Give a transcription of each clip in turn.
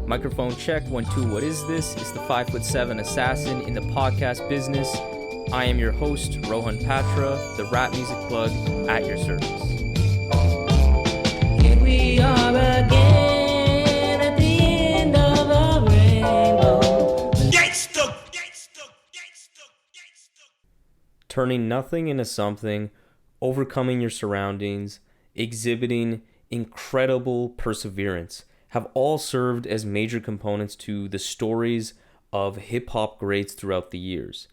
Microphone check, 1, 2, what is this? It's the 5'7" assassin in the podcast business. I am your host, Rohan Patra, the rap music plug at your service. Here we are again at the end of our rainbow. Turning nothing into something, overcoming your surroundings, exhibiting incredible perseverance have all served as major components to the stories of hip-hop greats throughout the years.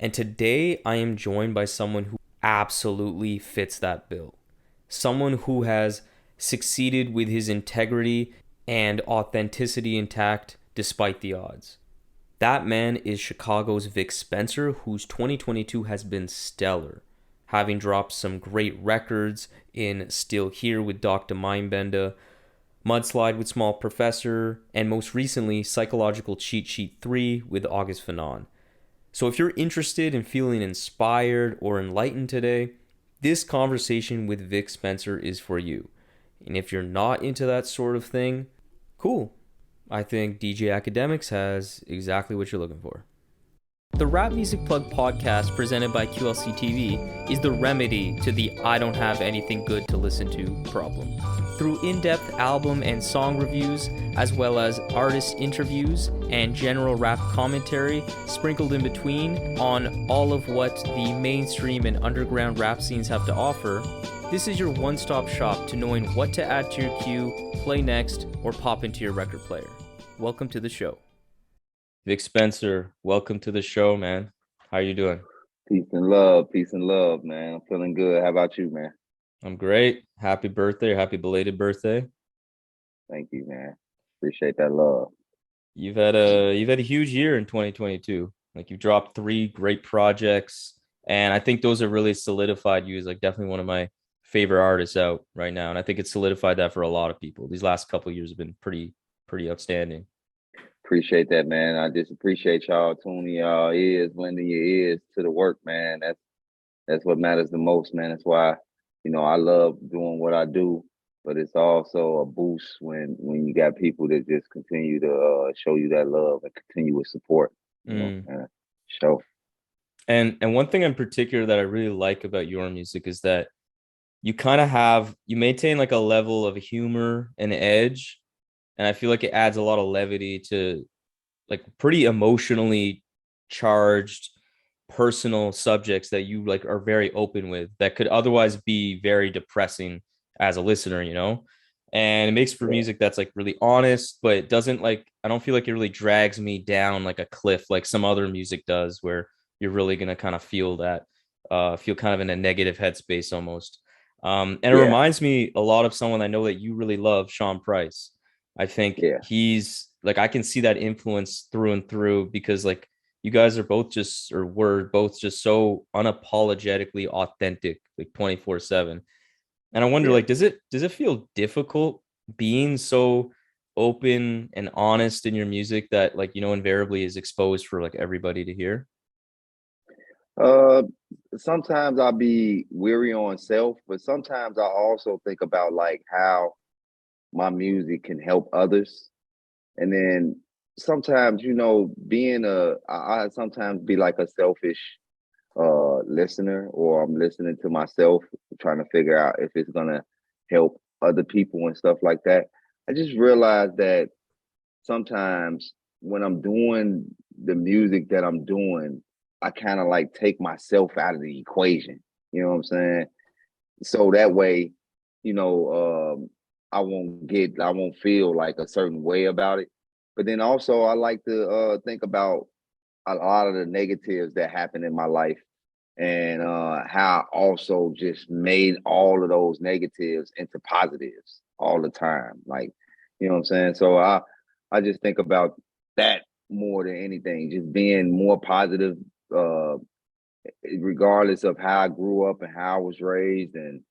And today I am joined by someone who absolutely fits that bill. Someone who has succeeded with his integrity and authenticity intact despite the odds. That man is Chicago's Vic Spencer, whose 2022 has been stellar, having dropped some great records in Still Here with Doc da Mindbenda, Mudslide with Small Professor, and most recently Psychological Cheat Sheet 3 with August Fanon. So if you're interested in feeling inspired or enlightened today, this conversation with Vic Spencer is for you. And if you're not into that sort of thing, cool. I think DJ Akademiks has exactly what you're looking for. The Rap Music Plug podcast presented by QLC TV is the remedy to the I don't have anything good to listen to problem. Through in-depth album and song reviews, as well as artist interviews and general rap commentary sprinkled in between on all of what the mainstream and underground rap scenes have to offer, this is your one-stop shop to knowing what to add to your queue, play next, or pop into your record player. Welcome to the show. Vic Spencer, welcome to the show, man. How are you doing? Peace and love, man. I'm feeling good. How about you, man? I'm great. Happy birthday, or happy belated birthday. Thank you, man. Appreciate that love. You've had a huge year in 2022. Like, you've dropped 3 great projects, and I think those have really solidified you as like definitely one of my favorite artists out right now. And I think it's solidified that for a lot of people. These last couple of years have been pretty outstanding. Appreciate that, man. I just appreciate y'all tuning y'all ears, lending your ears to the work, man. That's what matters the most, man. That's why, I love doing what I do, but it's also a boost when you got people that just continue to show you that love and continue with support. Show. And one thing in particular that I really like about your music is that you maintain like a level of humor and edge. And I feel like it adds a lot of levity to like pretty emotionally charged personal subjects that you like are very open with that could otherwise be very depressing as a listener, and it makes for music that's like really honest, but it doesn't like, I don't feel like it really drags me down like a cliff like some other music does, where you're really going to kind of feel kind of in a negative headspace almost. And it reminds me a lot of someone I know that you really love, Sean Price. I think he's like, I can see that influence through and through, because like you guys were both just so unapologetically authentic, like 24/7. And I wonder, like, does it feel difficult being so open and honest in your music that like, invariably is exposed for like everybody to hear? Sometimes I'll be weary on self, but sometimes I also think about like how my music can help others. And then sometimes, I sometimes be like a selfish listener, or I'm listening to myself, trying to figure out if it's gonna help other people and stuff like that. I just realized that sometimes when I'm doing the music that I'm doing, I kind of like take myself out of the equation. You know what I'm saying? So that way, I won't feel like a certain way about it. But then also I like to think about a lot of the negatives that happen in my life, and how I also just made all of those negatives into positives all the time. Like, you know what I'm saying? So I just think about that more than anything, just being more positive, regardless of how I grew up and how I was raised. And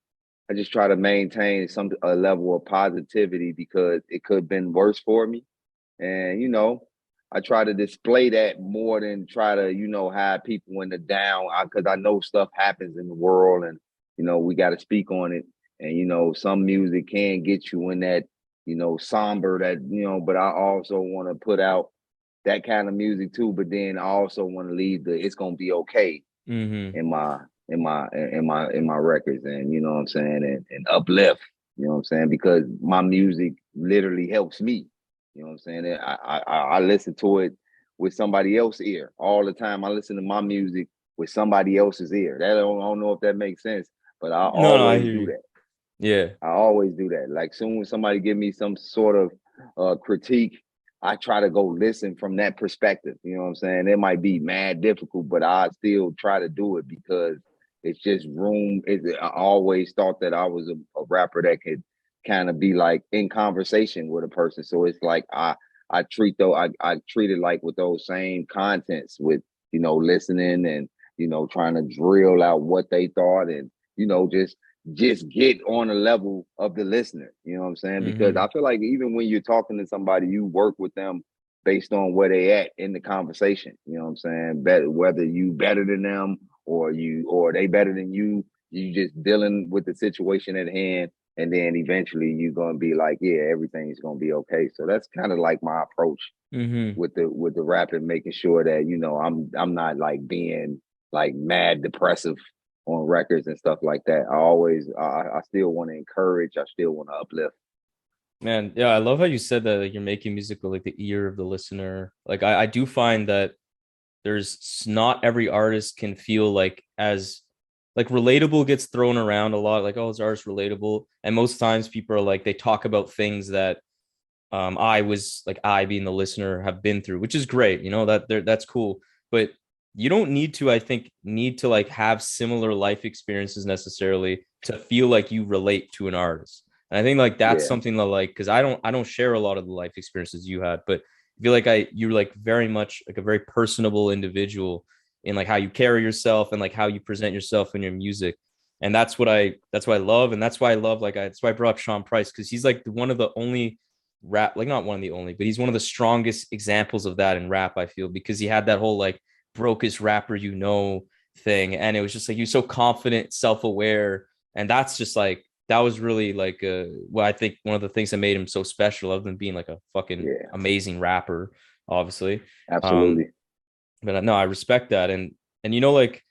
I just try to maintain a level of positivity, because it could have been worse for me. And, I try to display that more than try to, have people in the down, because I know stuff happens in the world, and, we got to speak on it. And, some music can get you in that somber that, but I also want to put out that kind of music too. But then I also want to leave the it's gonna be okay Mm-hmm. in my records, and you know what I'm saying, and uplift, you know what I'm saying, because my music literally helps me. You know what I'm saying? And I listen to it with somebody else's ear all the time. I listen to my music with somebody else's ear. That I don't know if that makes sense, but I No, no, I always hear do you. that. Yeah. I always do that. Like soon as somebody give me some sort of critique, I try to go listen from that perspective. You know what I'm saying? It might be mad difficult, but I still try to do it because it's just room. I always thought that I was a rapper that could kind of be like in conversation with a person. So it's like I treat it like with those same contents with listening and trying to drill out what they thought and just get on the level of the listener. You know what I'm saying? Because Mm-hmm. I feel like even when you're talking to somebody, you work with them based on where they at in the conversation. You know what I'm saying? Better whether you better than them or they better than you just dealing with the situation at hand. And then eventually you're gonna be like, yeah, everything's gonna be okay. So that's kind of like my approach Mm-hmm. with the rapping, making sure that I'm not like being like mad depressive on records and stuff like that. I still want to encourage, I still want to uplift. Man, yeah, I love how you said that like, you're making music with like the ear of the listener. Like I do find that there's not every artist can feel like as like relatable gets thrown around a lot. Like, oh, is artist relatable? And most times people are like they talk about things that I being the listener have been through, which is great, that's cool. But you don't need to, I think, need to like have similar life experiences necessarily to feel like you relate to an artist. And I think like that's Yeah, something that like because I don't share a lot of the life experiences you had, but I feel like you're like very much like a very personable individual in like how you carry yourself and like how you present yourself in your music. And that's what I love. And that's why I love that's why I brought up Sean Price because he's like one of the only rap, like not one of the only, but he's one of the strongest examples of that in rap, I feel, because he had that whole like brokest rapper thing. And it was just like he was so confident, self-aware. And that's just like that was really like well, I think one of the things that made him so special, other than being like a fucking yeah, amazing rapper, obviously. Um, absolutely. but no, I respect that. And like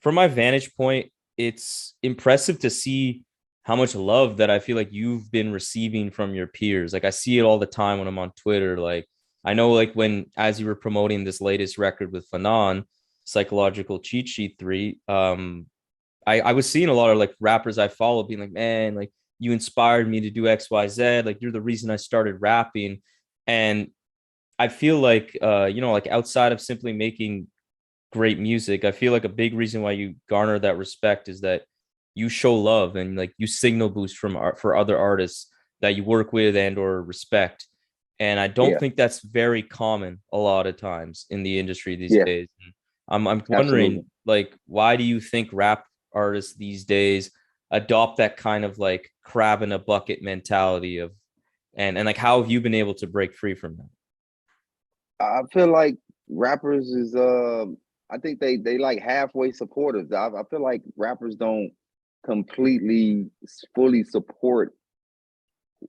from my vantage point, it's impressive to see how much love that I feel like you've been receiving from your peers. Like I see it all the time when I'm on Twitter. Like I know like when as you were promoting this latest record with Fanon, Psychological Cheat Sheet 3, I was seeing a lot of like rappers I follow being like, man, like you inspired me to do XYZ. Like you're the reason I started rapping. And I feel like like outside of simply making great music, I feel like a big reason why you garner that respect is that you show love and like you signal boost from art for other artists that you work with and or respect. And I don't Yeah, think that's very common a lot of times in the industry these yeah, days. I'm absolutely. wondering like why do you think rap artists these days adopt that kind of like crab in a bucket mentality of and like how have you been able to break free from that? I feel like rappers is I think they like halfway supporters. I feel like rappers don't completely fully support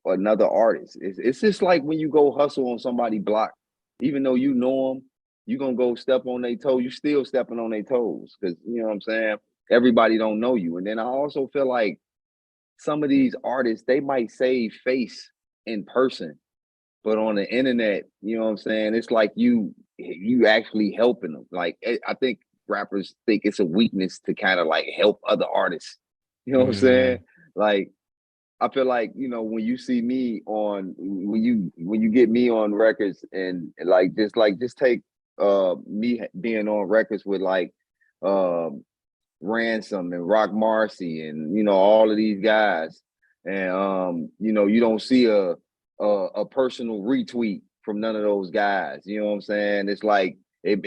another artist. It's just like when you go hustle on somebody block, even though you know them, you gonna go step on their toes. You still stepping on their toes because you know what I'm saying. Everybody don't know you, and then I also feel like some of these artists they might save face in person, but on the internet, you know what I'm saying. It's like you actually helping them. Like I think rappers think it's a weakness to kind of like help other artists. You know what I'm saying? Mm, Like I feel like when you see me on when you get me on records and just take me being on records with like um Ransom and Rock Marcy and all of these guys and you don't see a personal retweet from none of those guys. You know what I'm saying? It's like it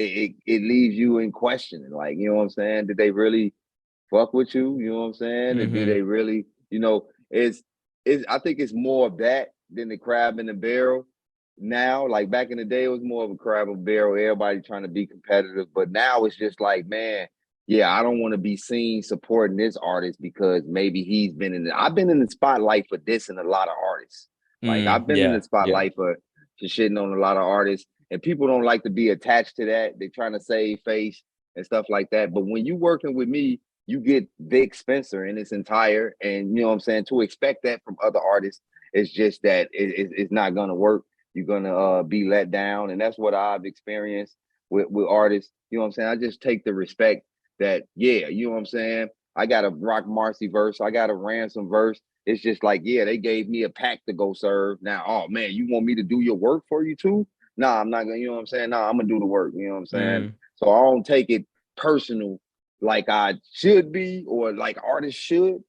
leaves you in question. Like you know what I'm saying? Did they really fuck with you? You know what I'm saying? And do mm-hmm. they really? It's I think it's more of that than the crab in the barrel. Now, like back in the day, it was more of a crab in the barrel. Everybody trying to be competitive, but now it's just like, man, yeah, I don't want to be seen supporting this artist because maybe he's been in. I've been in the spotlight for this and a lot of artists. Like I've been in Yeah. the spotlight for shitting on a lot of artists, and people don't like to be attached to that. They're trying to save face and stuff like that. But when you working with me, you get Vic Spencer in its entire, and you know what I'm saying. To expect that from other artists, it's just that it's not gonna work. You're gonna be let down, and that's what I've experienced with artists. You know what I'm saying. I just take the respect that, yeah, you know what I'm saying. I got a Rock Marcy verse. I got a Ransom verse. It's just like, yeah, they gave me a pack to go serve. Now, oh man, you want me to do your work for you too? Nah, I'm not gonna, you know what I'm saying? Nah, I'm gonna do the work, you know what I'm saying? So I don't take it personal like I should be or like artists should,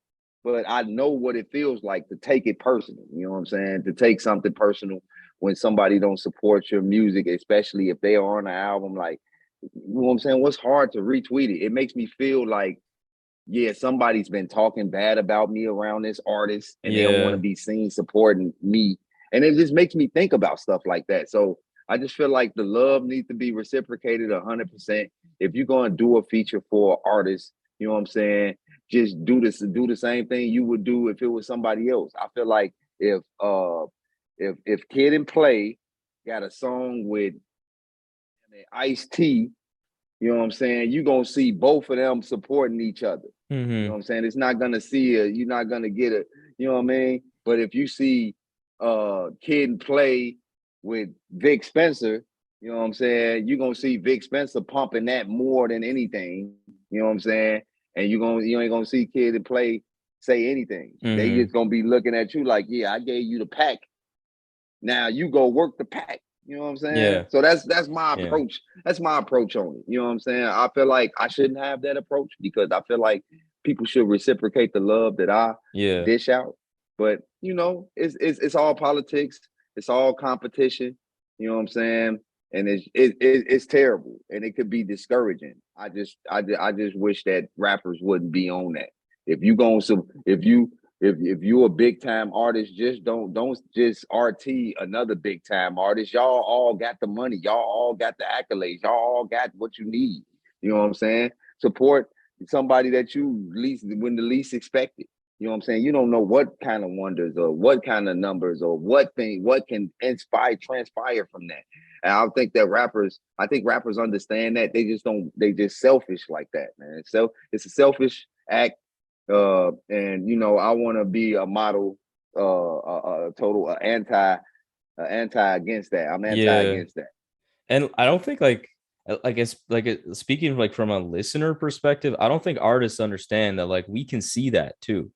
but I know what it feels like to take it personal, you know what I'm saying? To take something personal when somebody don't support your music, especially if they are on an album, like, you know what I'm saying? What's hard to retweet it? It makes me feel like, yeah, somebody's been talking bad about me around this artist and they don't want to Yeah. be seen supporting me. And it just makes me think about stuff like that. So I just feel like the love needs to be reciprocated 100%. If you're going to do a feature for an artist, you know what I'm saying? Just do the same thing you would do if it was somebody else. I feel like if Kid and Play got a song with Ice-T, you know what I'm saying? You're gonna see both of them supporting each other. You know what I'm saying? It's not gonna you're not gonna get a, you know what I mean? But if you see Kid and Play with Vic Spencer, you know what I'm saying? You're gonna see Vic Spencer pumping that more than anything. You know what I'm saying? And you ain't gonna see Kid and Play say anything. They just gonna be looking at you like, yeah, I gave you the pack. Now you go work the pack. You know what I'm saying? Yeah. So that's my Yeah. approach. That's my approach on it. You know what I'm saying? I feel like I shouldn't have that approach because I feel like people should reciprocate the love that I Yeah. dish out. But you know, it's all politics. It's all competition. You know what I'm saying? And it's terrible, and it could be discouraging. I just wish that rappers wouldn't be on that. If you going so if you a big time artist, just don't just RT another big time artist. Y'all all got the money. Y'all all got the accolades. Y'all all got what you need. You know what I'm saying? Support somebody that you least when the least expected. You know what I'm saying? You don't know what kind of wonders or what kind of numbers or what can transpire from that. And I think rappers understand that. They just selfish like that, man. So it's a selfish act. And you know, I want to be a model, a total anti against that. I'm anti Yeah. against that. And I don't think I guess speaking like from a listener perspective, I don't think artists understand that like we can see that too.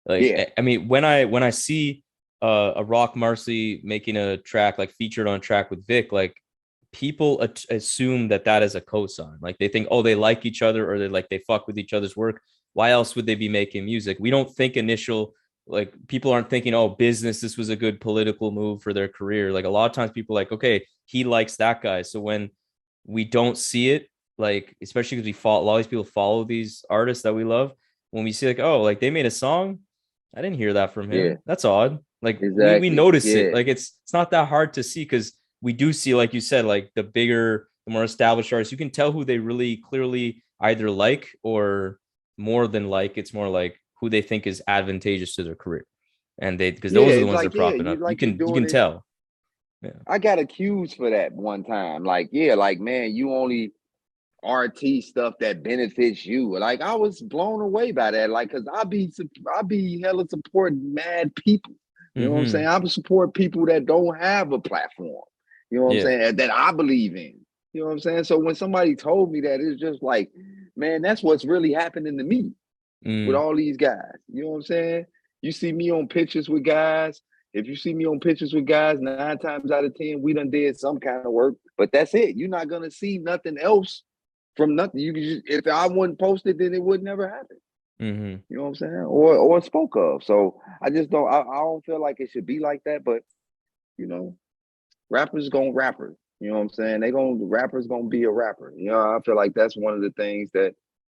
Like Yeah, I mean, when I see a Rock Marcy making a track like featured on a track with Vic, like people assume that that is a cosign. Like they think, oh, they like each other or they fuck with each other's work. Why else would they be making music? We don't think initial like people aren't thinking, oh, business, this was a good political move for their career. Like a lot of times people are like, okay, he likes that guy. So when we don't see it, like especially because we follow a lot of these people follow these artists that we love, when we see like, oh, like they made a song, I didn't hear that from yeah, him. That's odd. Like we exactly. notice it. Yeah, Like it's not that hard to see because we do see, like you said, like the bigger, the more established artists, you can tell who they really clearly either like or more than like. It's more like who they think is advantageous to their career, and they because yeah. those are the It's ones they're like, yeah, propping up. you You doing can it. tell. Yeah. I got accused for that one time. Like, yeah, like man, you only RT stuff that benefits you. Like I was blown away by that. Like, cause I be hella supporting mad people. You know what I'm saying? Mm-hmm. I would support people that don't have a platform. You know what I'm Yeah. saying? That I believe in. You know what I'm saying? So when somebody told me that, it's just like, man, that's what's really happening to me with Mm. all these guys. You know what I'm saying? You see me on pictures with guys. If you see me on pictures with guys, 9 times out of 10, we done did some kind of work. But that's it. You're not gonna see nothing else from nothing. You can just if I wouldn't post it, then it would never happen. Mm-hmm. You know what I'm saying? Or spoke of. So I just don't I don't feel like it should be like that, but you know, rappers gonna rapper. You know what I'm saying? Rappers gonna be a rapper. You know, I feel like that's one of the things that,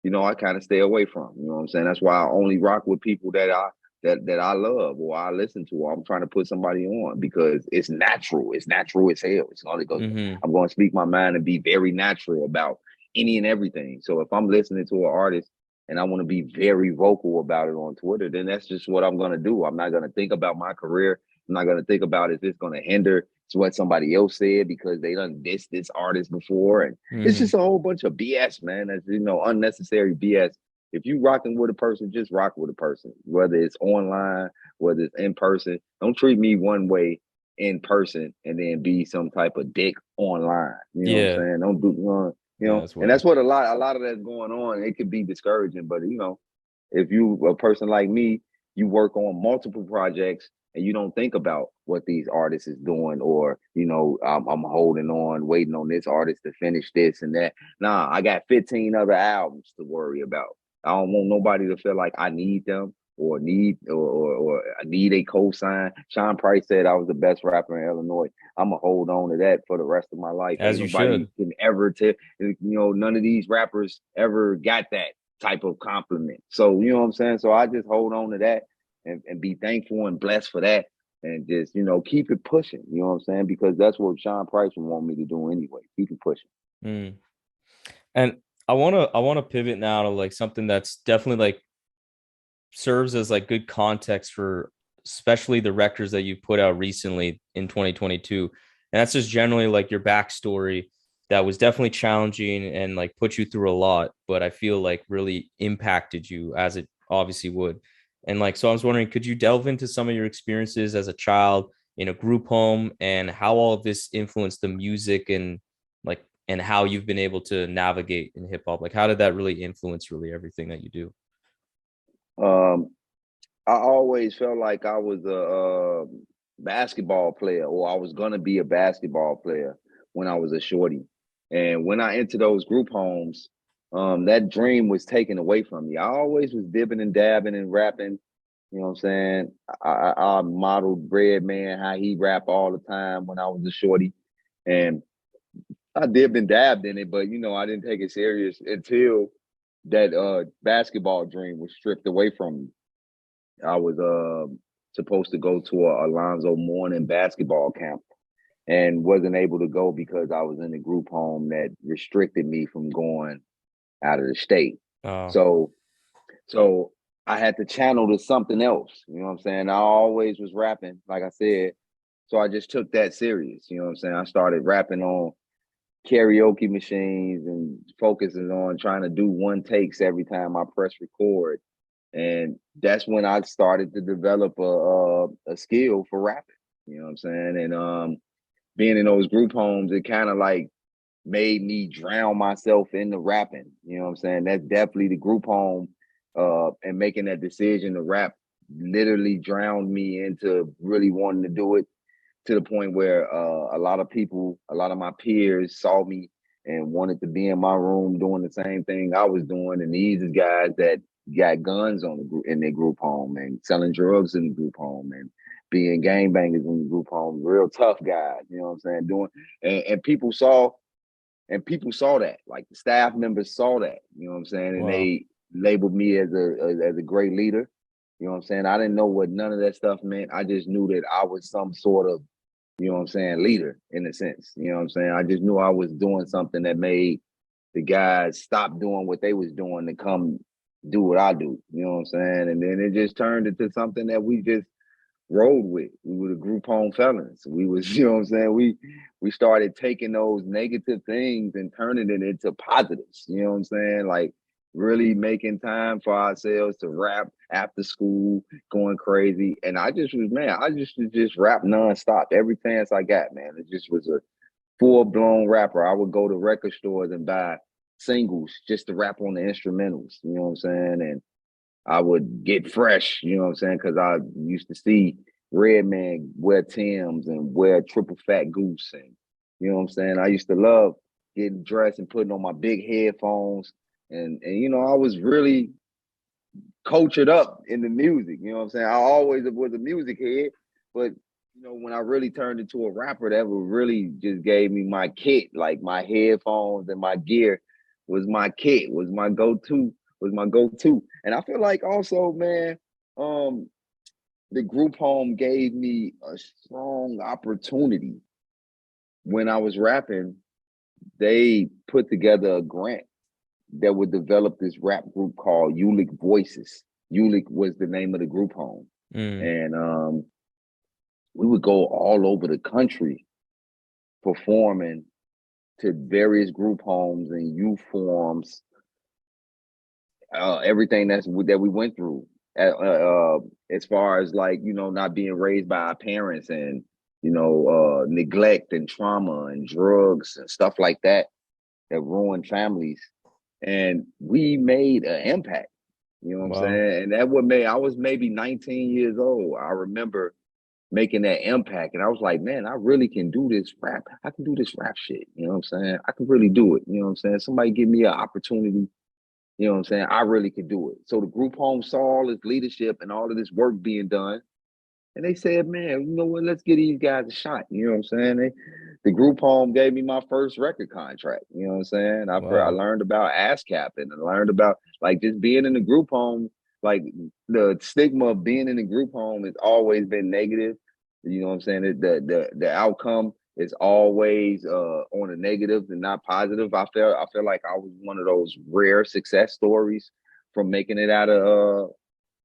you know, I kind of stay away from. You know what I'm saying? That's why I only rock with people that I love or I listen to, or I'm trying to put somebody on because it's natural. It's natural as hell. It's only because Mm-hmm. I'm going to speak my mind and be very natural about any and everything. So if I'm listening to an artist and I want to be very vocal about it on Twitter, then that's just what I'm going to do. I'm not going to think about my career I'm not gonna think about if it's gonna hinder what somebody else said because they done dissed this artist before. And it's Mm-hmm. just a whole bunch of BS, man. That's, unnecessary BS. If you rocking with a person, just rock with a person, whether it's online, whether it's in person. Don't treat me one way in person and then be some type of dick online. You know what I'm Yeah. saying? Don't do, Yeah, that's and that's word. what a lot of that's going on. It could be discouraging, but if you a person like me, you work on multiple projects and you don't think about what these artists is doing, or I'm holding on, waiting on this artist to finish this and that. Nah, I got 15 other albums to worry about. I don't want nobody to feel like I need them or I need a cosign. Sean Price said I was the best rapper in Illinois. I'm gonna hold on to that for the rest of my life. As Ain't you nobody should. can ever tell. None of these rappers ever got that type of compliment. So you know what I'm saying? So I just hold on to that and be thankful and blessed for that. And just, keep it pushing. You know what I'm saying? Because that's what Sean Price would want me to do anyway. Keep it pushing. Mm. And I wanna pivot now to like something that's definitely like serves as like good context for especially the records that you put out recently in 2022. And that's just generally like your backstory that was definitely challenging and like put you through a lot, but I feel like really impacted you as it obviously would. And like, so I was wondering, could you delve into some of your experiences as a child in a group home and how all of this influenced the music and like, and how you've been able to navigate in hip hop? Like, how did that really influence really everything that you do? Um, I always felt like I was a basketball player, or I was gonna be a basketball player when I was a shorty. And when I entered those group homes, that dream was taken away from me. I always was dipping and dabbing and rapping. You know what I'm saying? I modeled Redman how he rap all the time when I was a shorty, and I dipped and dabbed in it, but I didn't take it serious until that basketball dream was stripped away from me. I was supposed to go to a Alonzo Mourning basketball camp and wasn't able to go because I was in a group home that restricted me from going out of the state. Oh, So so I had to channel to something else. You know what I'm saying? I always was rapping, like I said. So I just took that serious. You know what I'm saying? I started rapping on karaoke machines and focusing on trying to do one takes every time I press record. And that's when I started to develop a skill for rapping. You know what I'm saying? And being in those group homes, it kind of like made me drown myself in the rapping. You know what I'm saying? That's definitely the group home and making that decision to rap literally drowned me into really wanting to do it, to the point where a lot of people, a lot of my peers saw me and wanted to be in my room doing the same thing I was doing. And these are guys that got guns on the group in their group home and selling drugs in the group home and being gangbangers in the group home, real tough guys, you know what I'm saying? And people saw that. Like the staff members saw that, you know what I'm saying? And wow. they labeled me as a great leader. You know what I'm saying? I didn't know what none of that stuff meant. I just knew that I was some sort of, leader in a sense. You know what I'm saying? I just knew I was doing something that made the guys stop doing what they was doing to come do what I do. You know what I'm saying? And then it just turned into something that we just rode with. We were the group home felons. We was, you know what I'm saying? We started taking those negative things and turning it into positives. You know what I'm saying? Like really making time for ourselves to rap after school, going crazy. And I just was, man, I just rap nonstop every chance I got, man. It just was a full blown rapper. I would go to record stores and buy singles just to rap on the instrumentals. You know what I'm saying? And I would get fresh, you know what I'm saying? Because I used to see Redman wear Tim's and wear triple fat goose. And you know what I'm saying? I used to love getting dressed and putting on my big headphones. And I was really cultured up in the music. You know what I'm saying? I always was a music head, but when I really turned into a rapper, that would really just gave me my kit, like my headphones and my gear was my kit, was my go-to. And I feel like also, man, um, the group home gave me a strong opportunity. When I was rapping, they put together a grant that would develop this rap group called Ulick Voices. Ulick was the name of the group home. Mm. And we would go all over the country performing to various group homes and youth forums, everything that we went through, as far as like, not being raised by our parents, and neglect and trauma and drugs and stuff like that ruin families. And we made an impact. You know what I'm Wow. saying? And that what made I was maybe 19 years old. I remember making that impact. And I was like, man, I really can do this rap. I can do this rap shit. You know what I'm saying? I can really do it. You know what I'm saying? Somebody give me an opportunity. You know what I'm saying? I really could do it. So the group home saw all this leadership and all of this work being done. And they said, man, you know what? Let's give these guys a shot. You know what I'm saying? The group home gave me my first record contract. You know what I'm saying? I Wow. learned about ASCAP, and I learned about like just being in the group home. Like the stigma of being in the group home has always been negative. You know what I'm saying? The outcome is always on a negative and not positive. I feel like I was one of those rare success stories from making it out of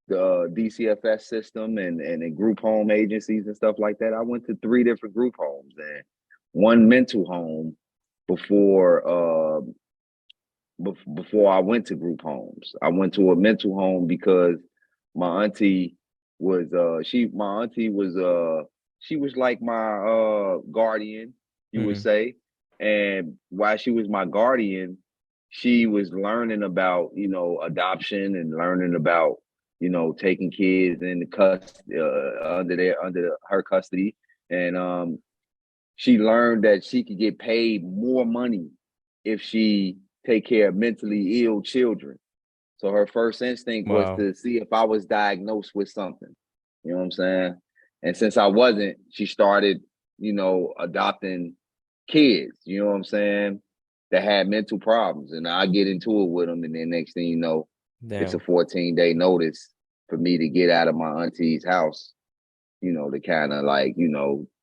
the DCFS system and in group home agencies and stuff like that. I went to 3 different group homes and one mental home before before I went to group homes. I went to a mental home because my auntie was she was like my guardian, you would Mm-hmm. say. And while she was my guardian, she was learning about, adoption and learning about, taking kids in the her custody. And she learned that she could get paid more money if she take care of mentally ill children. So her first instinct was Wow. to see if I was diagnosed with something. You know what I'm saying? And since I wasn't, she started, adopting kids, you know what I'm saying, that had mental problems. And I get into it with them. And then next thing you know, it's a Damn. 14-day notice for me to get out of my auntie's house, to kind of like,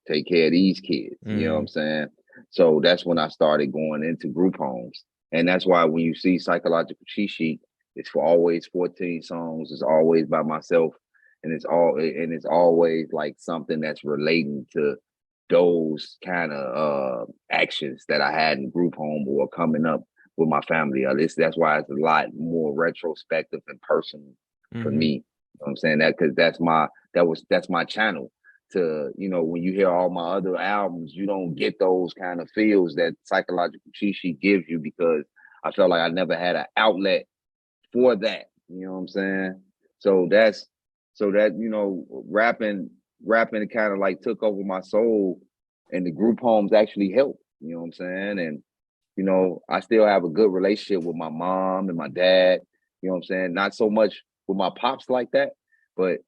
take care of these kids. You know what Mm-hmm. I'm saying? So that's when I started going into group homes. And that's why when you see Psychological Cheat Sheet, it's for always 14 songs. It's always by myself. And it's always like something that's relating to those kind of actions that I had in group home or coming up with my family. That's why it's a lot more retrospective and personal for Mm-hmm. me. You know what I'm saying? That because that's my channel. To, when you hear all my other albums, you don't get those kind of feels that Psychological Cheat Sheet gives you, because I felt like I never had an outlet for that. You know what I'm saying? So that's so that rapping kind of like took over my soul, and the group homes actually helped. You know what I'm saying? And I still have a good relationship with my mom and my dad. You know what I'm saying? Not so much with my pops like that, but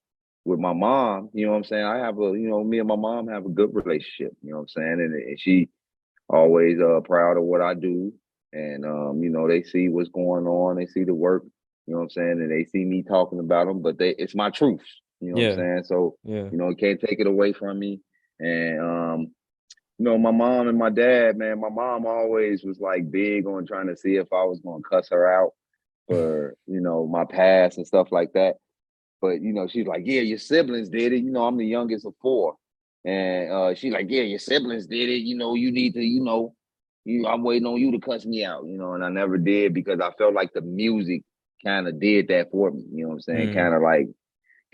with my mom, you know what I'm saying? I have me and my mom have a good relationship, you know what I'm saying? And she always proud of what I do. And they see what's going on, they see the work, you know what I'm saying, and they see me talking about them, but it's my truth, you know what I'm Yeah. saying? So, Yeah. you can't take it away from me. And my mom and my dad, man, my mom always was like big on trying to see if I was gonna cuss her out for, my past and stuff like that. But she's like, yeah, your siblings did it. I'm the youngest of 4. And she's like, yeah, your siblings did it. You need to, I'm waiting on you to cuss me out, and I never did, because I felt like the music kind of did that for me, you know what I'm saying? Mm. Kind of like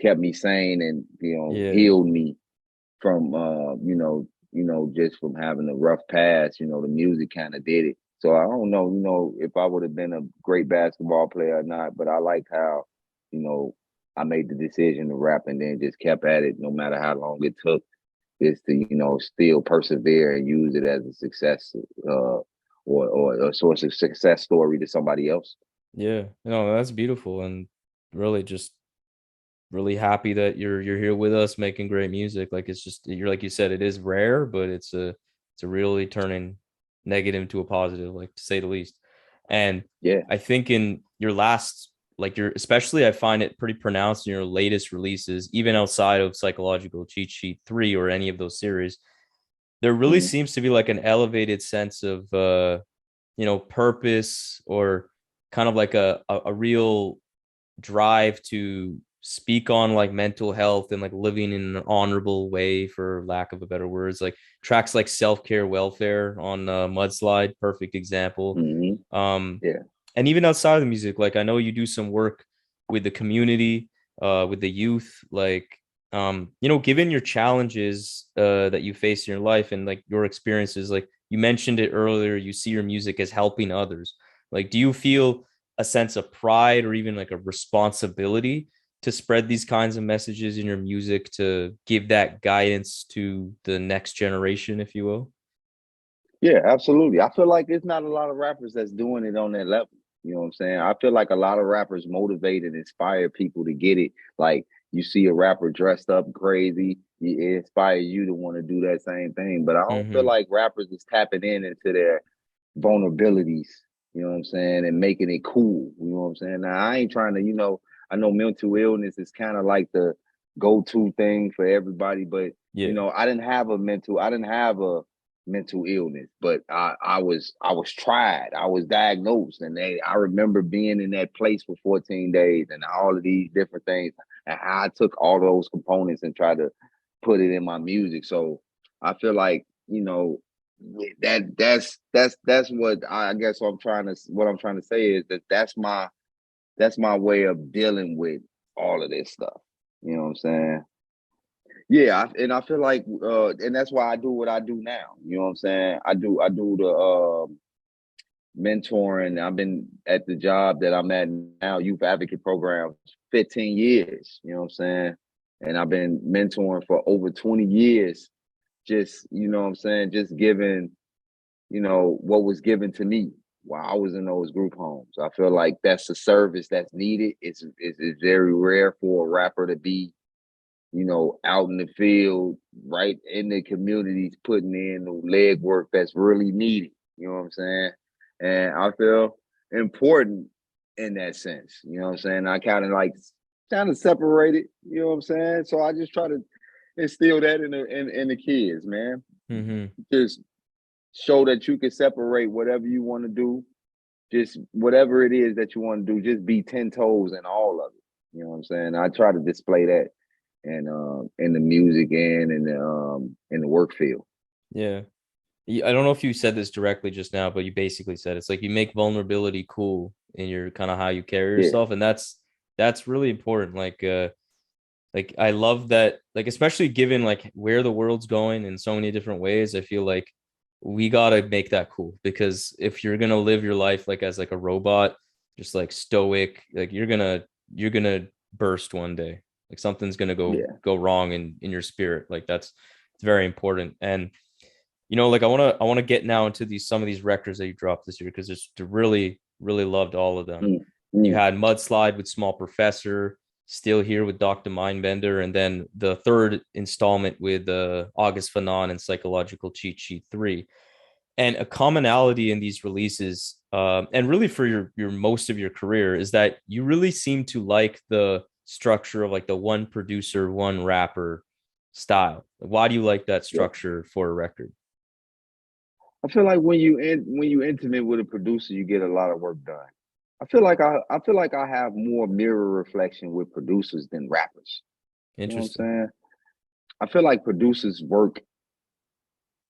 kept me sane and, Yeah. healed me from just from having a rough past. The music kind of did it. So I don't know, if I would have been a great basketball player or not, but I like how, you know, I made the decision to rap and then just kept at it no matter how long it took, just to, still persevere and use it as a success or a source of success story to somebody else. Yeah. No, that's beautiful, and really just really happy that you're here with us making great music. Like, it's just, you're like you said, it is rare, but it's a really turning negative to a positive, like, to say the least. And Yeah. I think in your last, like, your, especially, I find it pretty pronounced in your latest releases, even outside of Psychological Cheat Sheet 3 or any of those series, there really Mm-hmm. seems to be like an elevated sense of purpose, or kind of like a real drive to speak on like mental health and like living in an honorable way, for lack of a better words. Like tracks like Self-Care Welfare on Mudslide, perfect example. Hmm. Um, Yeah. and even outside of the music, like I know you do some work with the community, with the youth, like you know, given your challenges that you face in your life and like your experiences, like you mentioned it earlier, you see your music as helping others. Like, do you feel a sense of pride or even like a responsibility to spread these kinds of messages in your music, to give that guidance to the next generation, if you will? Yeah, absolutely. I feel like there's not a lot of rappers that's doing it on that level. You know what I'm saying? I feel like a lot of rappers motivate and inspire people to get it. Like you see a rapper dressed up crazy, it inspire you to want to do that same thing. But I don't feel Mm-hmm. like rappers is tapping in into their vulnerabilities, you know what I'm saying, and making it cool. You know what I'm saying? Now I ain't trying to, I know mental illness is kind of like the go-to thing for everybody, but Yeah. I didn't have a mental illness, but I was tried. I was diagnosed, and I remember being in that place for 14 days and all of these different things, and how I took all those components and tried to put it in my music. So I feel like, that's what I guess what I'm trying to say is that that's my way of dealing with all of this stuff. You know what I'm saying? Yeah, and I feel like and that's why I do what I do now. You know what I'm saying? I do the mentoring. I've been at the job that I'm at now, youth advocate program, 15 years. You know what I'm saying? And I've been mentoring for over 20 years. Just, you know what I'm saying, just giving, what was given to me while I was in those group homes. I feel like that's a service that's needed. It's very rare for a rapper to be, out in the field, right in the communities, putting in the leg work that's really needed. You know what I'm saying? And I feel important in that sense. You know what I'm saying? I kind of separate it. You know what I'm saying? So I just try to instill that in the kids, man. Mm-hmm. Just show that you can separate whatever you want to do, just whatever it is that you want to do, just be 10 toes in all of it. You know what I'm saying? I try to display that in the music and in the work field. Yeah. I don't know if you said this directly just now, but you basically said it's like you make vulnerability cool in your kind of how you carry Yeah. yourself, and that's really important. Like I love that, like especially given like where the world's going in so many different ways. I feel like we gotta make that cool, because if you're gonna live your life like as like a robot, just like stoic, like you're gonna burst one day. Like something's gonna Yeah. go wrong in your spirit. Like that's it's very important. And you know, like I want to get now into these some of these records that you dropped this year, because just really loved all of them. Mm, You mm. had Mudslide with Small Professor, Still Here with Doc da Mindbenda, and then the third installment with August Fanon and Psychological Cheat Sheet 3. And a commonality in these releases, and really for your most of your career, is that you really seem to like the structure of like the one producer, one rapper style. Why do you like that Yeah. structure for a record? I feel like when you intimate with a producer, you get a lot of work done. I feel like I have more mirror reflection with producers than rappers. You know what I'm Interesting. saying? I feel like producers work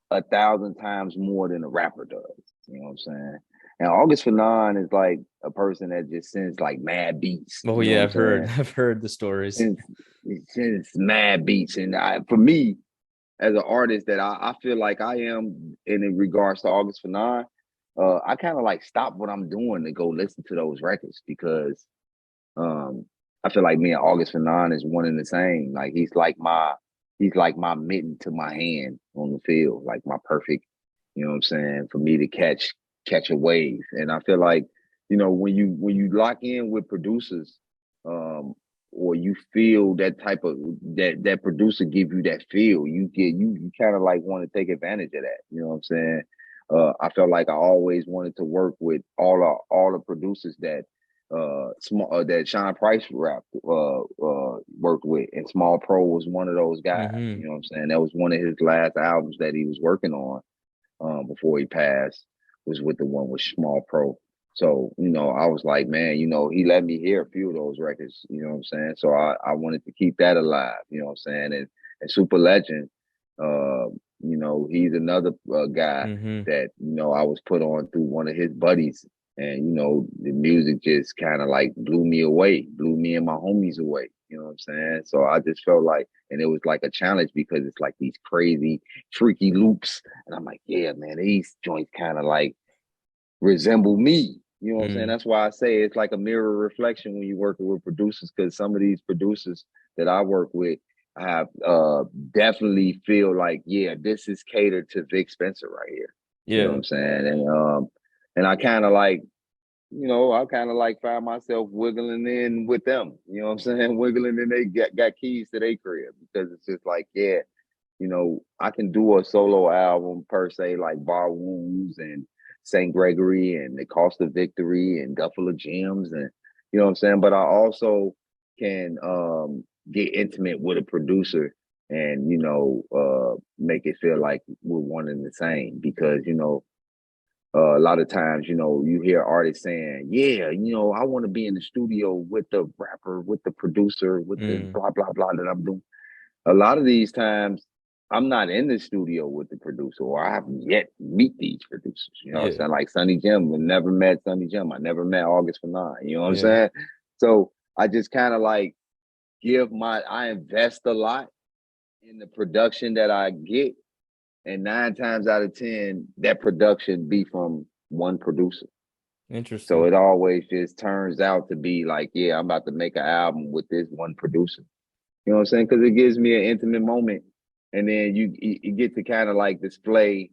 1,000 times more than a rapper does. You know what I'm saying? And August Fanon is like a person that just sends like mad beats. Oh You know what yeah, I'm saying? I've heard the stories. Sends, it sends mad beats, and for me as an artist that I feel like I am in regards to August Fanon, I kind of like stop what I'm doing to go listen to those records because um, I feel like me and August Fanon is one and the same. Like he's like my mitten to my hand on the field, like my perfect, you know what I'm saying, for me to catch a wave. And I feel like, when you lock in with producers, um, or you feel that type of that producer give you that feel, you kind of like want to take advantage of that. You know what I'm saying? I felt like I always wanted to work with all the producers that small that Sean Price worked with, and Small Pro was one of those guys. Mm-hmm. You know what I'm saying? That was one of his last albums that he was working on before he passed. Was with the one with Small Pro. So, I was like, man, he let me hear a few of those records, you know what I'm saying? So I wanted to keep that alive, you know what I'm saying? And Super Legend, uh, he's another guy Mm-hmm. that, I was put on through one of his buddies. And, the music just kind of like blew me away, blew me and my homies away, you know what I'm saying? So I just felt like, and it was like a challenge because it's like these crazy, freaky loops. And I'm like, yeah, man, these joints kind of like, resemble me. You know what I'm saying? Mm. That's why I say it's like a mirror reflection when you're working with producers, because some of these producers that I work with, I have definitely feel like, yeah, this is catered to Vic Spencer right here. You know what Yeah. I'm saying? And I kind of like, I kind of like find myself wiggling in with them. You know what I'm saying? Wiggling in they got keys to their crib because it's just like, yeah, I can do a solo album per se, like Bar Wounds and St. Gregory and The Cost of Victory and Duffel of Gems, and you know what I'm saying? But I also can get intimate with a producer and make it feel like we're one and the same because a lot of times, you hear artists saying, yeah, I want to be in the studio with the rapper, with the producer, with the Mm. blah, blah, blah that I'm doing. A lot of these times, I'm not in the studio with the producer, or I haven't yet meet these producers. You know what I'm Yeah. saying? Like Sonny Jim, I never met Sonny Jim. I never met August Fanon. You know what I'm Yeah. saying? So I just kind of like I invest a lot in the production that I get, and 9 times out of 10, that production be from one producer. So Interesting. it always just turns out to be like, yeah, I'm about to make an album with this one producer. You know what I'm saying? Because it gives me an intimate moment, and then you get to kind of like display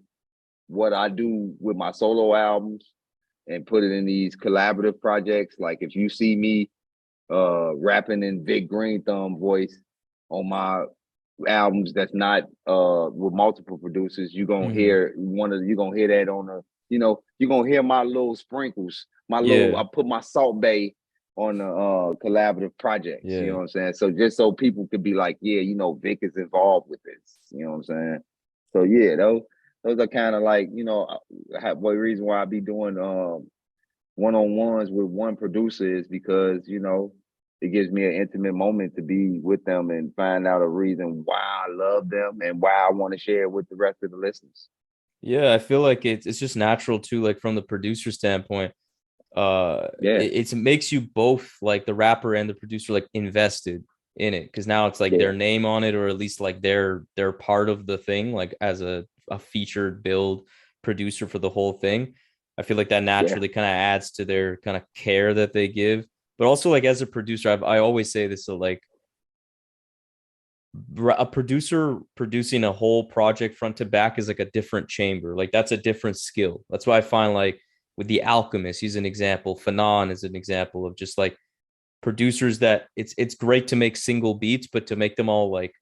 what I do with my solo albums and put it in these collaborative projects. Like if you see me rapping in Vic Green Thumb voice on my albums that's not with multiple producers, Mm-hmm. you're gonna hear that on the, you're gonna hear my little sprinkles, Yeah. I put my salt bay on the collaborative projects, you know Yeah. what I'm saying? So just so people could be like, yeah, Vic is involved with this, you know what I'm saying? So yeah, those are kind of like, one reason why I be doing one-on-ones with one producer is because it gives me an intimate moment to be with them and find out a reason why I love them and why I want to share it with the rest of the listeners. Yeah. I feel like it's just natural too, like from the producer standpoint. Yeah, It makes you both like the rapper and the producer like invested in it because now it's like yeah, their name on it or at least like they're part of the thing like as a featured build producer for the whole thing. I feel like that yeah, naturally kind of adds to their kind of care that they give, but also like as a producer I always say this, so like a producer producing a whole project front to back is like a different chamber. Like that's a different skill. That's why I find like with the Alchemist, he's an example. Fanon is an example of just like producers that it's great to make single beats, but to make them all like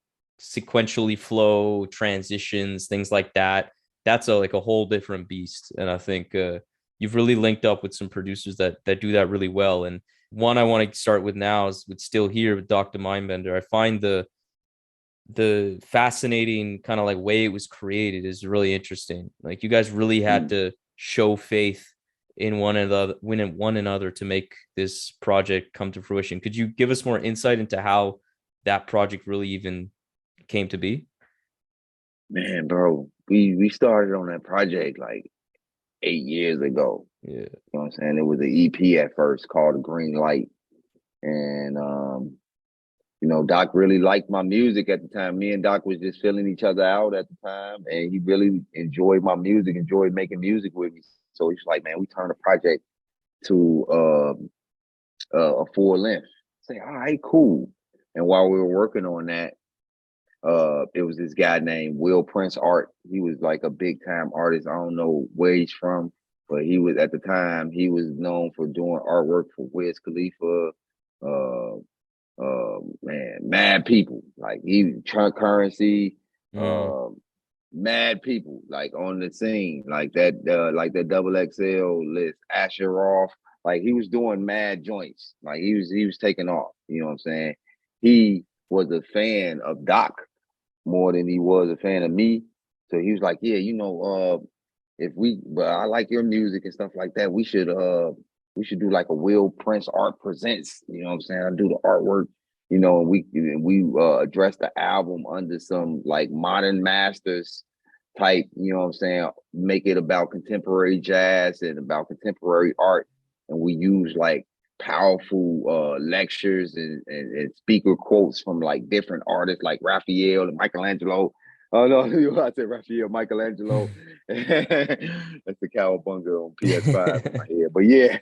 sequentially flow, transitions, things like that. That's like a whole different beast. And I think you've really linked up with some producers that do that really well. And one I want to start with now is with Still Here with Doc da Mindbenda. I find the fascinating kind of like way it was created is really interesting. Like you guys really had mm, to show faith in one another to make this project come to fruition. Could you give us more insight into how that project really even came to be? man, bro. We started on that project like 8 years ago. Yeah. You know what I'm saying? It was an EP at first called The Green Light, and Doc really liked my music at the time. Me and Doc was just filling each other out at the time, and he really enjoyed my music, enjoyed making music with me. So he's like, man, we turned the project to a full length. Say, all right, cool. And while we were working on that, it was this guy named Will Prince Art. He was like a big time artist. I don't know where he's from, but he was at the time he was known for doing artwork for Wiz Khalifa, uh, man, mad people. Like he Trunk Currency, Mm, uh, mad people like on the scene, like the double XL list, Asher Roth. Like he was doing mad joints. Like he was taking off. You know what I'm saying? He was a fan of Doc more than he was a fan of me. So he was like, yeah, if we, but I like your music and stuff like that. We should we should do like a Will Prince Art Presents. You know what I'm saying? I do the artwork, you know, and we address the album under some like modern masters type, you know what I'm saying? Make it about contemporary jazz and about contemporary art. And we use like powerful lectures and speaker quotes from like different artists like Raphael and Michelangelo. Oh no, I said Raphael, Michelangelo. That's the cowabunga on PS5 in my head. But yeah,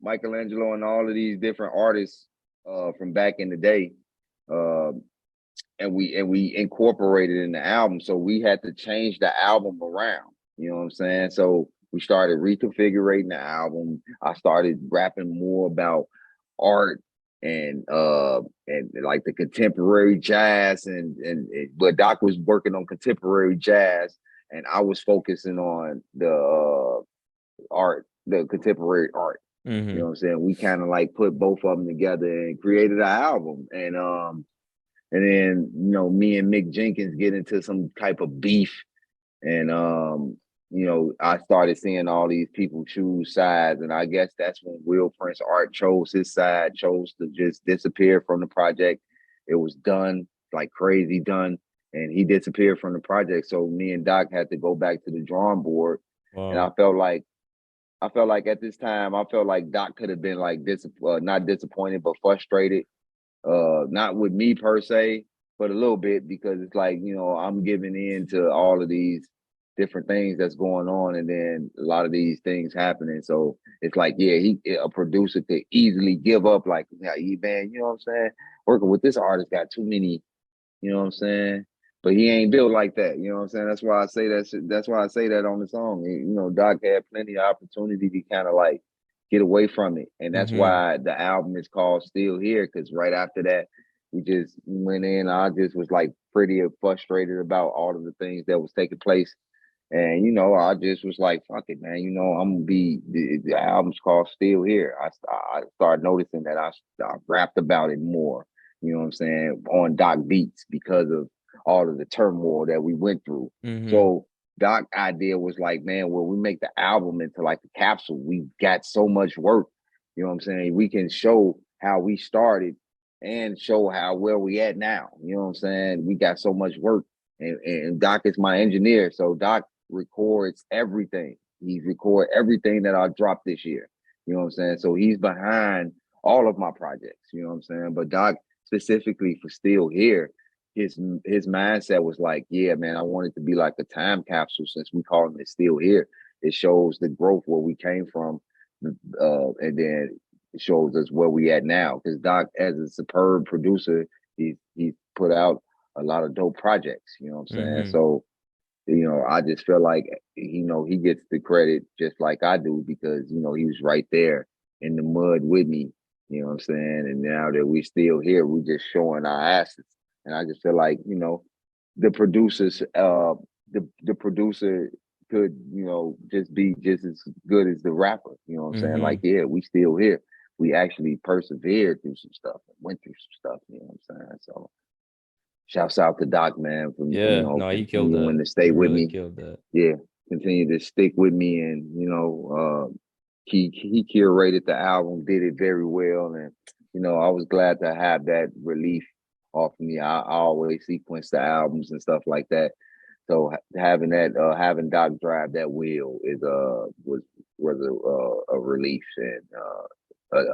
Michelangelo and all of these different artists from back in the day. Uh, and we incorporated in the album. So we had to change the album around. You know what I'm saying? So we started reconfiguring the album. I started rapping more about art and like the contemporary jazz and but Doc was working on contemporary jazz and I was focusing on the art, the contemporary art. You know Mm-hmm. what I'm saying? We kind of like put both of them together and created an album. And then, me and Mick Jenkins get into some type of beef. And, I started seeing all these people choose sides. And I guess that's when Will Prince Art chose his side, chose to just disappear from the project. It was done, like crazy done. And he disappeared from the project. So me and Doc had to go back to the drawing board. And Wow. I felt like at this time, I felt like Doc could have been like not disappointed, but frustrated, not with me per se, but a little bit because it's like, I'm giving in to all of these different things that's going on and then a lot of these things happening. So it's like, yeah, a producer could easily give up like, yeah, man, you know what I'm saying? Working with this artist got too many, you know what I'm saying? But he ain't built like that, you know what I'm saying? That's why I say that's why I say that on the song. Doc had plenty of opportunity to kind of like get away from it. And that's Mm-hmm. why the album is called Still Here, because right after that, we just went in. I just was like pretty frustrated about all of the things that was taking place. And I just was like, fuck it, man. I'm gonna be the album's called Still Here. I started noticing that I rapped about it more, you know what I'm saying, on Doc beats because of all of the turmoil that we went through. Mm-hmm. So Doc idea was like, man, well, we make the album into like a capsule. We got so much work, you know what I'm saying? We can show how we started and show how where we at now. You know what I'm saying? We got so much work. And Doc is my engineer. So Doc records everything. He record everything that I dropped this year. You know what I'm saying? So he's behind all of my projects. You know what I'm saying? But Doc specifically for Still Here, his mindset was like, yeah, man, I want it to be like a time capsule since we call it Still Here. It shows the growth where we came from, and then it shows us where we at now. Because Doc, as a superb producer, he's put out a lot of dope projects. You know what I'm saying? Mm-hmm. So I just feel like he gets the credit just like I do because he was right there in the mud with me. You know what I'm saying? And now that we still here, we just showing our asses. And I just feel like the producers, the producer could just be just as good as the rapper. You know what I'm saying? Mm-hmm. Like, yeah, we still here. We actually persevered through some stuff and went through some stuff. You know what I'm saying? So shouts out to Doc, man, for Yeah, no, you killed continuing that. to stay You with really me. killed that. Yeah, continue to stick with me, and he curated the album, did it very well, and I was glad to have that relief off me. I always sequence the albums and stuff like that. So having Doc drive that wheel was a relief and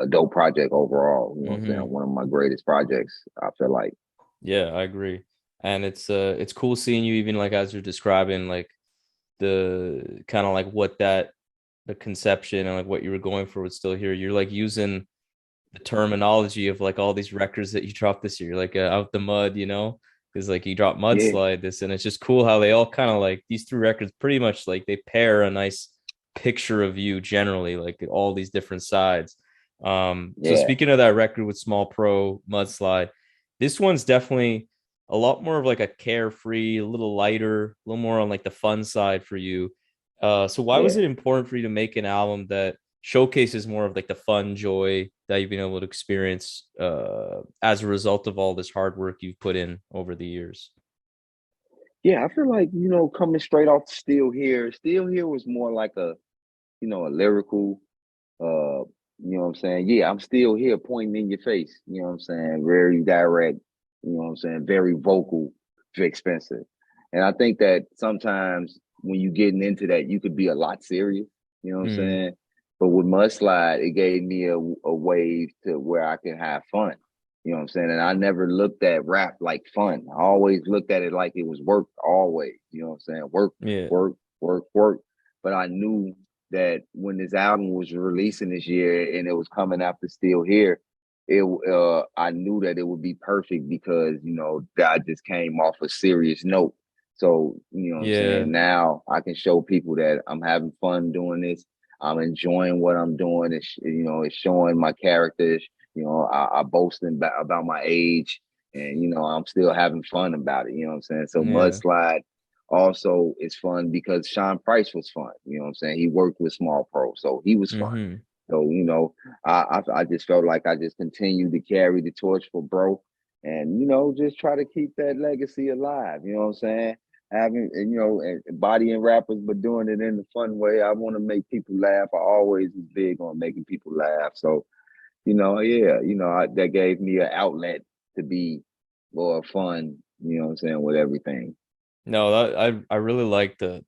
a dope project overall. You know what I'm saying? Mm-hmm. One of my greatest projects. I feel like. Yeah, I agree. And it's cool seeing you even like as you're describing like the kind of like what that the conception and like what you were going for would still here. You're like using the terminology of like all these records that you dropped this year, like out the mud, because like you dropped Yeah, Mudslide this, and it's just cool how they all kind of like these three records pretty much like they pair a nice picture of you generally, like all these different sides. So yeah. speaking of that record with Small Pro Mudslide, this one's definitely a lot more of like a carefree, a little lighter, a little more on like the fun side for you. So why was Yeah. it important for you to make an album that showcases more of like the fun joy that you've been able to experience as a result of all this hard work you've put in over the years? Yeah, I feel like, coming straight off Still Here was more like a lyrical, you know what I'm saying? Yeah, I'm still here pointing in your face. You know what I'm saying? Very direct, you know what I'm saying? Very vocal, Vic Spencer. And I think that sometimes when you getting into that, you could be a lot serious, you know what I'm Mm. saying? But with Mudslide, it gave me a way to where I can have fun. You know what I'm saying? And I never looked at rap like fun. I always looked at it like it was work, always. You know what I'm saying? Work, Yeah. work, work, work. But I knew that when this album was releasing this year and it was coming after Still Here, I knew that it would be perfect because God just came off a serious note. So what I'm Yeah. saying, now I can show people that I'm having fun doing this. I'm enjoying what I'm doing. It's showing my characters. I boasting about my age, and I'm still having fun about it. You know what I'm saying? So Yeah. Mudslide also is fun because Sean Price was fun. You know what I'm saying? He worked with Small Pro, so he was fun. Mm-hmm. So I just felt like I just continued to carry the torch for bro, and just try to keep that legacy alive. You know what I'm saying? Having and bodying rappers, but doing it in a fun way. I want to make people laugh. I always was big on making people laugh. So yeah, that gave me an outlet to be more fun. You know what I'm saying, with everything. No, I really like the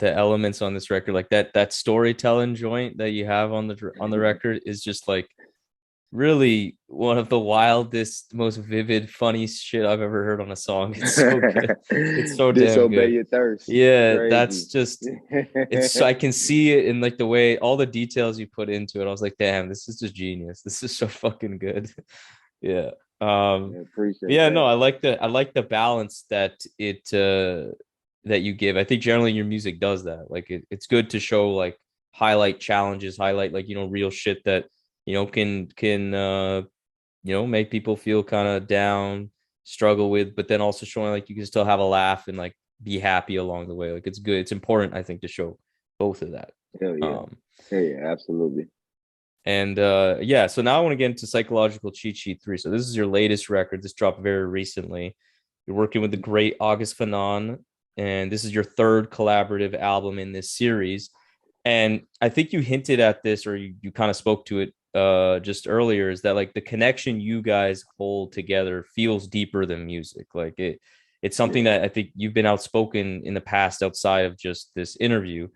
elements on this record. Like that storytelling joint that you have on the record is just like really one of the wildest, most vivid, funny shit I've ever heard on a song. It's so good. It's so damn Disobey good. your thirst. It's Yeah, crazy. that's just it's I can see it in like the way all the details you put into it. I was like, damn, this is just genius. This is so fucking good. Yeah. Yeah, But appreciate yeah, no, that. I like the balance that you give. I think generally your music does that. Like it's good to show like highlight challenges, highlight like real shit that can make people feel kind of down, struggle with, but then also showing like you can still have a laugh and like be happy along the way. Like it's good. It's important, I think, to show both of that. Hell yeah. Um, Hell yeah, absolutely. and yeah, so now I want to get into Psychological Cheat Sheet 3. So this is your latest record. This dropped very recently. You're working with the great August Fanon, and this is your third collaborative album in this series. And I think you hinted at this, or you kind of spoke to it just earlier, is that like the connection you guys hold together feels deeper than music. Like it's something Yeah. that I think you've been outspoken in the past outside of just this interview.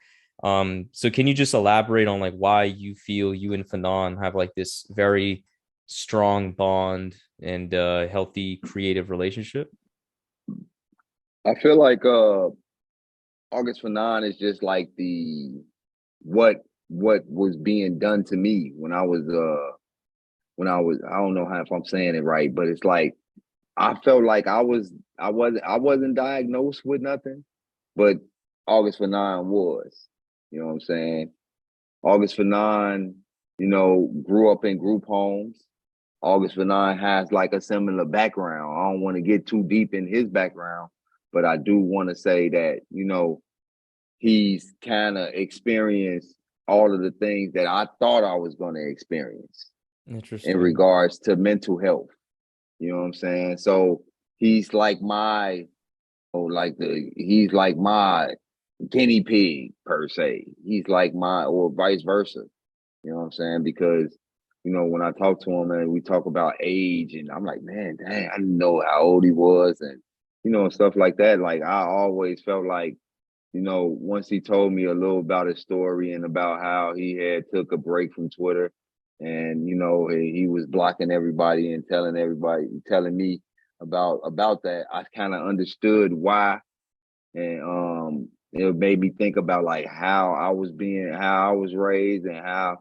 So can you just elaborate on like why you feel you and Fanon have like this very strong bond and healthy creative relationship? I feel like August Fanon is just like the what was being done to me when I was I don't know how if I'm saying it right, but it's like I felt like I wasn't diagnosed with nothing, but August Fanon was. You know what I'm saying? August Fanon, grew up in group homes. August Fanon has like a similar background. I don't want to get too deep in his background, but I do want to say that, he's kind of experienced all of the things that I thought I was going to experience in Interesting. regards to mental health. You know what I'm saying? So he's like my, he's like my guinea pig per se. He's like my, or vice versa. You know what I'm saying? Because, when I talk to him and we talk about age, and I'm like, man, dang, I didn't know how old he was, and, stuff like that. Like, I always felt like, once he told me a little about his story and about how he had took a break from Twitter and, he was blocking everybody and telling me about that, I kind of understood why. And it made me think about like how I was raised uh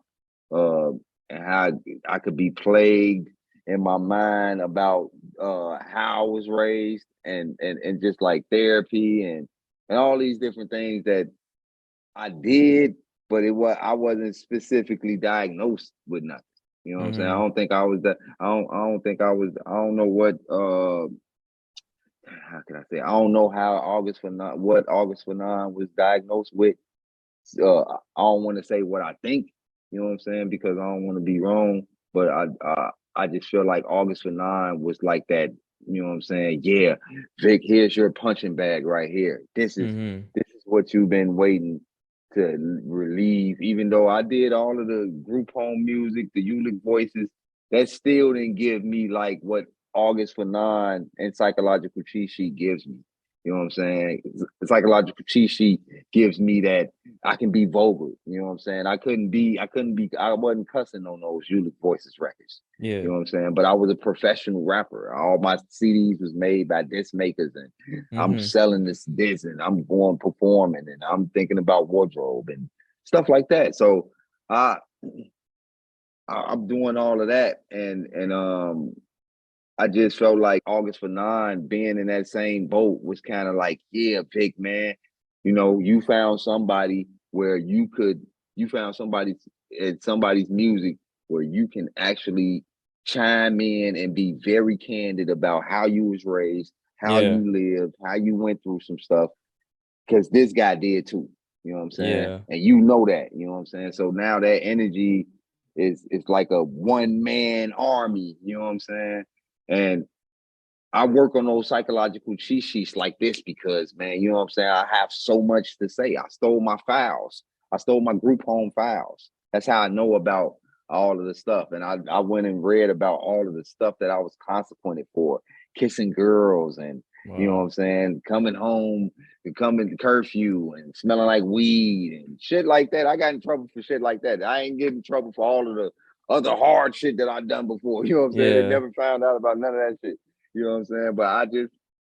and how I could be plagued in my mind about how I was raised and just like therapy and all these different things that I did, but I wasn't specifically diagnosed with nothing. You know what I'm saying? I Mm-hmm. don't think I was that I don't think I was I don't know what how can I say? I don't know what August Fanon was diagnosed with. I don't want to say what I think, you know what I'm saying, because I don't want to be wrong. But I just feel like August Fanon was like that. You know what I'm saying? Yeah, Vic, here's your punching bag right here. This is Mm-hmm. this is what you've been waiting to relieve. Even though I did all of the group home music, the unique voices, that still didn't give me like what August Fanon and Psychological Cheat Sheet gives me. You know what I'm saying? The Psychological Cheat Sheet gives me that I can be vocal. You know what I'm saying? I wasn't cussing on those unique voices records. Yeah. You know what I'm saying? But I was a professional rapper. All my CDs was made by disc makers, and I'm selling this, and I'm going performing, and I'm thinking about wardrobe and stuff like that. So I'm doing all of that, and I just felt like August Fanon being in that same boat was kind of like, yeah, Vic, man, you found somebody where you found somebody in somebody's music where you can actually chime in and be very candid about how you was raised, how Yeah. you lived, how you went through some stuff, because this guy did too. You know what I'm saying? Yeah. And you know that, you know what I'm saying? So now that energy is like a one-man army, you know what I'm saying? And I work on those psychological cheat sheets like this because, man, you know what I'm saying? I have so much to say. I stole my files. I stole my group home files. That's how I know about all of the stuff. And I went and read about all of the stuff that I was consequented for, kissing girls and, you know what Wow. I'm saying, coming home, coming to curfew and smelling like weed and shit like that. I got in trouble for shit like that. I ain't getting in trouble for all of the other hard shit that I've done before. You know what I'm saying? They Yeah. never found out about none of that shit. You know what I'm saying? But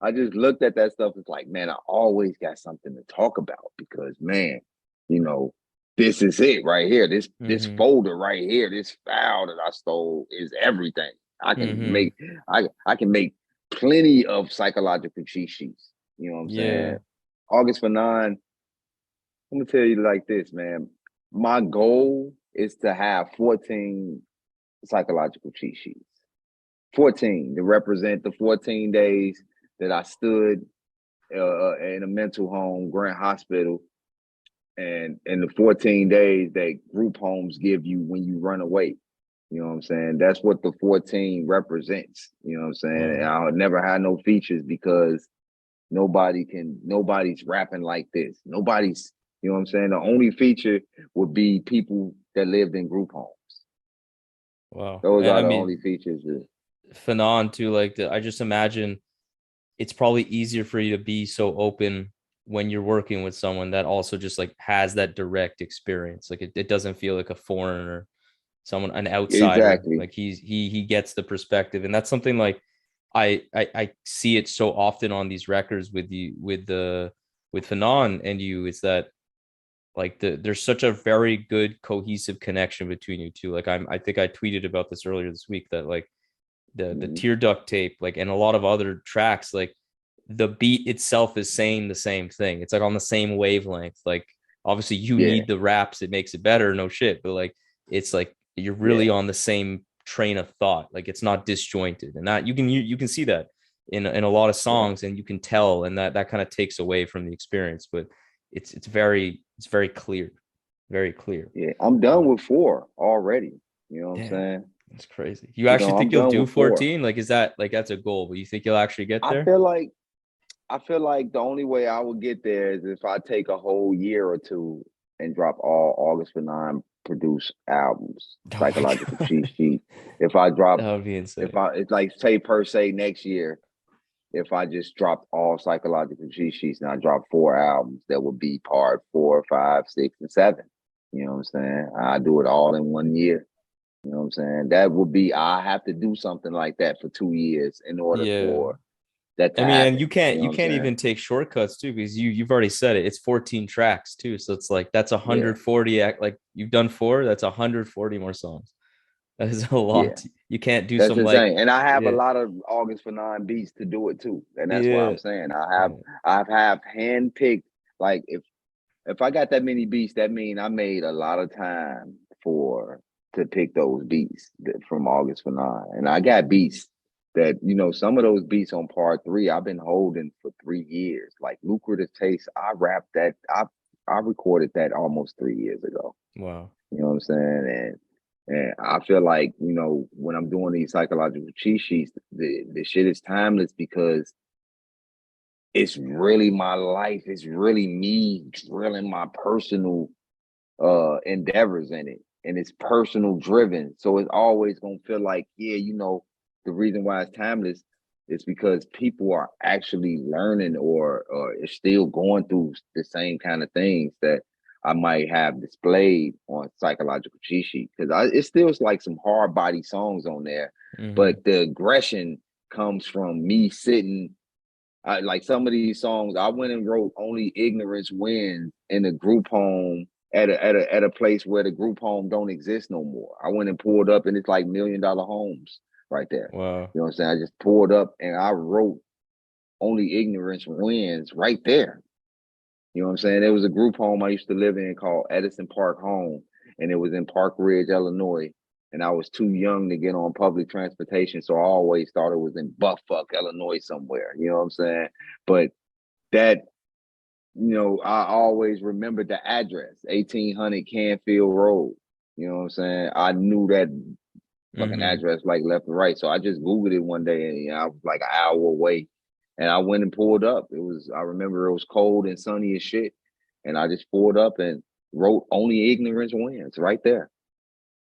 I just looked at that stuff. It's like, man, I always got something to talk about because, man, you know, this is it right here. This folder right here, this file that I stole is everything. I can make I can make plenty of psychological cheat sheets. You know what I'm Yeah. saying? August Fanon, I'm gonna tell you like this, man. My goal is to have 14 psychological cheat sheets. 14 to represent the 14 days that I stood in a mental home, Grant Hospital, and the 14 days that group homes give you when you run away. You know what I'm saying? That's what the 14 represents. You know what I'm saying? And Wow. I'll never have no features because nobody's rapping like this. Nobody's, you know what I'm saying? The only feature would be people that lived in group homes. Wow. Those And are I the mean, only features. Fanon too, I just imagine it's probably easier for you to be so open when you're working with someone that also just like has that direct experience. Like it doesn't feel like a foreigner, someone, an outsider. Exactly. Like he gets the perspective. And that's something like I see it so often on these records with you, with Fanon and you, is that like there's such a very good cohesive connection between you two. Like I think I tweeted about this earlier this week that like the Mhm. tear duct tape, like, and a lot of other tracks, like the beat itself is saying the same thing. It's like on the same wavelength. Like obviously you Yeah. need the raps, it makes it better, no shit, but like it's like you're really Yeah. on the same train of thought. Like it's not disjointed, and that you can see that in a lot of Yeah. songs, and you can tell, and that kind of takes away from the experience. But it's very clear, very clear. Yeah. I'm done with 4 already. You know what I'm Damn, saying? that's crazy. You actually I'm think you'll done do with 4. 14? Like, is that like that's a goal, but you think you'll actually get I there? feel like I feel like the only way I would get there is if I take a whole year or two and drop all August for 9 produced albums, Oh my psychological cheat god. sheet. If I drop, That would be insane. it's like say per se next year, if I just dropped all psychological cheat sheets and I dropped 4 albums, that would be part 4, 5, 6, and 7. You know what I'm saying? I do it all in 1 year. You know what I'm saying? That would be, I have to do something like that for 2 years in order Yeah. for that to I mean, and you happen. can't You know you what I'm can't saying? even take shortcuts too, because you've already said it. It's 14 tracks too. So it's like that's Yeah, 140 like you've done 4, that's 140 more songs. That is a yeah. lot. You can't do That's some like insane. And I have a yeah. lot of August for 9 beats to do it too. And that's what Yeah. I'm saying. Yeah. I've have handpicked, like if I got that many beats, that mean I made a lot of time for to pick those beats from August for 9. And I got beats that, some of those beats on part 3 I've been holding for 3 years. Like Lucrative Taste, I recorded that almost 3 years ago. Wow. You know what I'm saying? And I feel like, when I'm doing these psychological cheat sheets, the shit is timeless because it's really my life. It's really me drilling my personal endeavors in it. And it's personal driven. So it's always gonna feel like, yeah, you know, the reason why it's timeless is because people are actually learning or is still going through the same kind of things that I might have displayed on psychological cheat sheet. Because it still is like some hard body songs on there, Mm-hmm. but the aggression comes from me sitting like some of these songs, I went and wrote "Only Ignorance Wins" in a group home at a place where the group home don't exist no more. I went and pulled up, and it's like $1 million homes right there. Wow. You know what I'm saying? I just pulled up and I wrote "Only Ignorance Wins" right there. You know what I'm saying? There was a group home I used to live in called Edison Park Home, and it was in Park Ridge, Illinois. And I was too young to get on public transportation, so I always thought it was in Buttfuck, Illinois, somewhere. You know what I'm saying? But that, you know, I always remembered the address, 1800 Canfield Road. You know what I'm saying? I knew that fucking Mm-hmm. address like left and right. So I just Googled it one day and you know, I was like an hour away. And I went and pulled up. I remember it was cold and sunny as shit. And I just pulled up and wrote "Only Ignorance Wins" right there.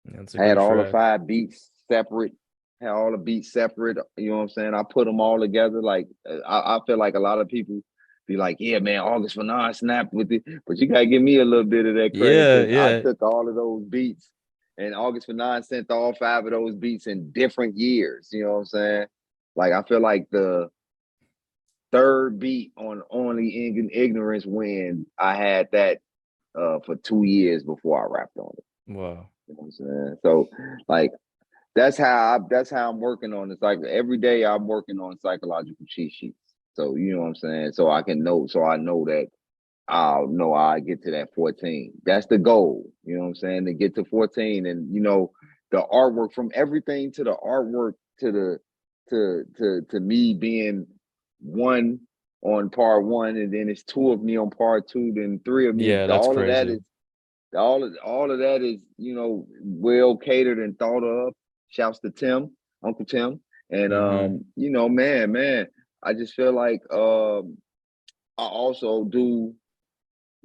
That's a Had good all the track. 5 beats separate, had all the beats separate. You know what I'm saying? I put them all together. Like, I feel like a lot of people be like, yeah, man, August Fanon snapped with it. But you got to give me a little bit of that credit Yeah, because I yeah. took all of those beats and August Fanon sent all 5 of those beats in different years. You know what I'm saying? Like, I feel like the third beat on "Only Ignorance When" I had that for 2 years before I rapped on it. Wow. You know what I'm saying? So, like, that's how I'm working on it. Like every day I'm working on psychological cheat sheets. So you know what I'm saying? So I can know, so I know that I'll know I get to that 14. That's the goal. You know what I'm saying? To get to 14. And you know, the artwork, from everything to the artwork to the to me being one on part one, and then it's 2 of me on part two, then 3 of me. Yeah, that's All of that crazy. is all of that is, you know, well catered and thought of. Shouts to Tim, Uncle Tim. And Mm-hmm. you know, man, I just feel like I also do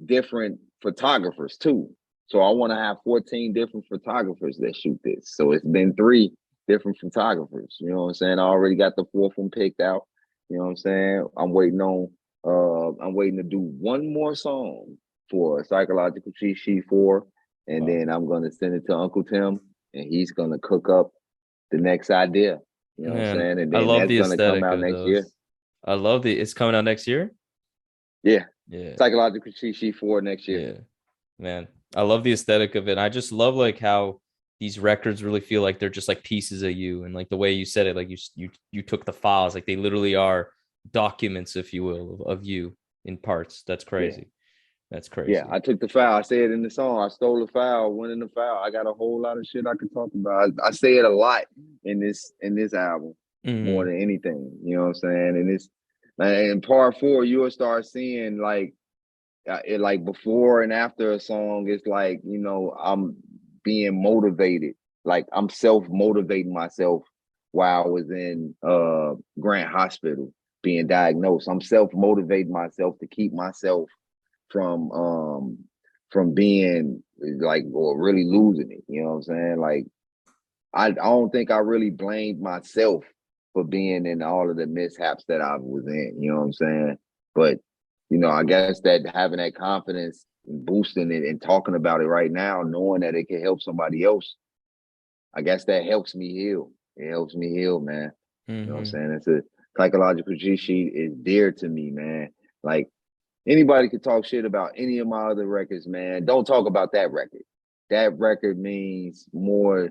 different photographers too. So I want to have 14 different photographers that shoot this. So it's been 3 different photographers. You know what I'm saying? I already got the 4th one picked out. You know what I'm saying? I'm waiting to do one more song for Psychological Cheat Sheet 4. And Wow. then I'm gonna send it to Uncle Tim and he's gonna cook up the next idea. You know what I'm Man, saying? And I then love that's the gonna come aesthetic out of next year. those. I love the it's coming out next year? Yeah. Yeah. Psychological Cheat Sheet 4 next year. Yeah. Man, I love the aesthetic of it. I just love like how these records really feel like they're just like pieces of you, and like the way you said it, like you took the files, like they literally are documents, if you will, of you in parts. That's Yeah. crazy. That's Yeah, crazy. I took the foul. I say it in the song. I stole the foul, winning the foul. I got a whole lot of shit I could talk about. I say it a lot in this album, more Hmm. than anything. You know what I'm saying? And it's in part 4, you'll start seeing like it, like before and after a song. It's like, you know, I'm being motivated. Like I'm self motivating myself while I was in Grant Hospital being diagnosed. I'm self motivating myself to keep myself from from being like or really losing it. You know what I'm saying? Like I don't think I really blamed myself for being in all of the mishaps that I was in. You know what I'm saying? But you know, I guess that having that confidence and boosting it and talking about it right now, knowing that it can help somebody else, I guess that helps me heal. It helps me heal, man. You know what I'm Hmm. saying? It's a psychological G sheet is dear to me, man. Like anybody could talk shit about any of my other records, man. Don't talk about that record. That record means more.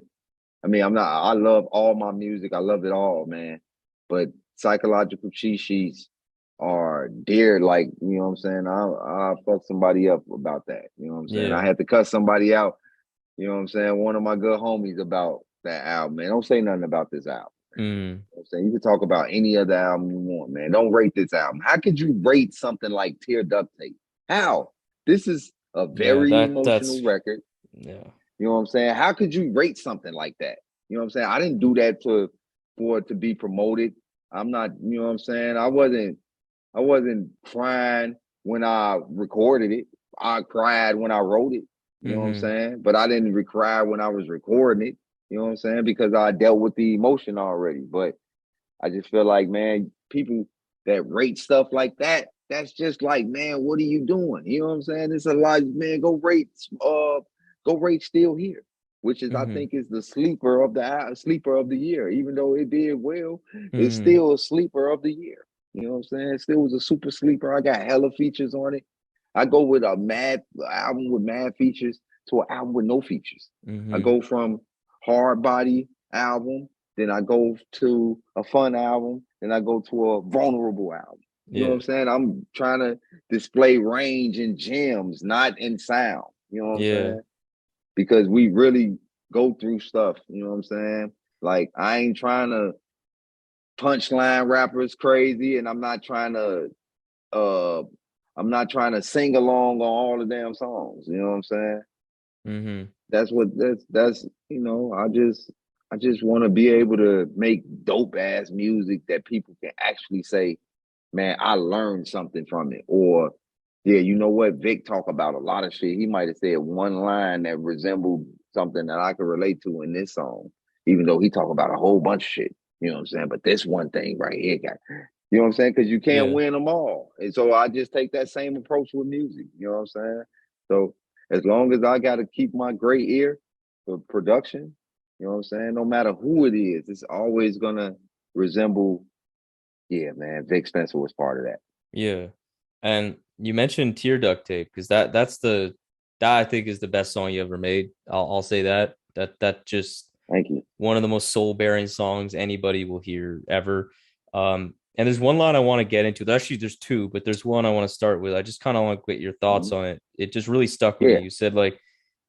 I mean, I love all my music. I love it all, man. But psychological cheat sheets are dear. Like, you know what I'm saying? I'll fuck somebody up about that. You know what I'm saying? I Yeah. had to cut somebody out, you know what I'm saying? One of my good homies about that album, man. Don't say nothing about this album. Mm. You know what I'm saying? You can talk about any other album you want, man. Don't rate this album. How could you rate something like Tear Duct Tape? How? This is a Yeah, very emotional that's record. yeah. You know what I'm saying? How could you rate something like that? You know what I'm saying? I didn't do that for it to be promoted. I'm not, you know what I'm saying? I wasn't. I wasn't crying when I recorded it. I cried when I wrote it. You know what I'm Mm-hmm. saying? But I didn't cry when I was recording it. You know what I'm saying? Because I dealt with the emotion already. But I just feel like, man, people that rate stuff like that, that's just like, man, what are you doing? You know what I'm saying? It's a lot, man. Go rate Still Here, which is I Mm-hmm. think is the sleeper of the year. Even though it did well, it's Mm-hmm. still a sleeper of the year. You know what I'm saying? It still was a super sleeper. I got hella features on it. I go with a mad album with mad features to an album with no features. I Mm-hmm. go from hard body album, then I go to a fun album, then I go to a vulnerable album. You know what Yeah. I'm saying? I'm trying to display range in gems, not in sound. You know what I'm Yeah. saying? Because we really go through stuff. You know what I'm saying? Like I ain't trying to punchline rappers crazy, and uh I'm not trying to sing along on all the damn songs. You know what I'm saying? Mm-hmm. That's I just want to be able to make dope ass music that people can actually say, man, I learned something from it. Or yeah, you know what? Vic talk about a lot of shit. He might have said one line that resembled something that I could relate to in this song, even though he talk about a whole bunch of shit. You know what I'm saying? But this one thing right here got, you know what I'm saying? Because you can't Yeah. win them all. And so I just take that same approach with music. You know what I'm saying? So as long as I got to keep my great ear for production, you know what I'm saying? No matter who it is, it's always going to resemble, yeah, man, Vic Spencer was part of that. Yeah. And you mentioned Tear Duct Tape because that I think is the best song you ever made. I'll say that. That just Thank you. one of the most soul bearing songs anybody will hear ever. And there's one line I want to get into. Actually, there's two, but there's one I want to start with. I just kind of want to get your thoughts Mhm. on it. It just really stuck with me. Yeah. You said like,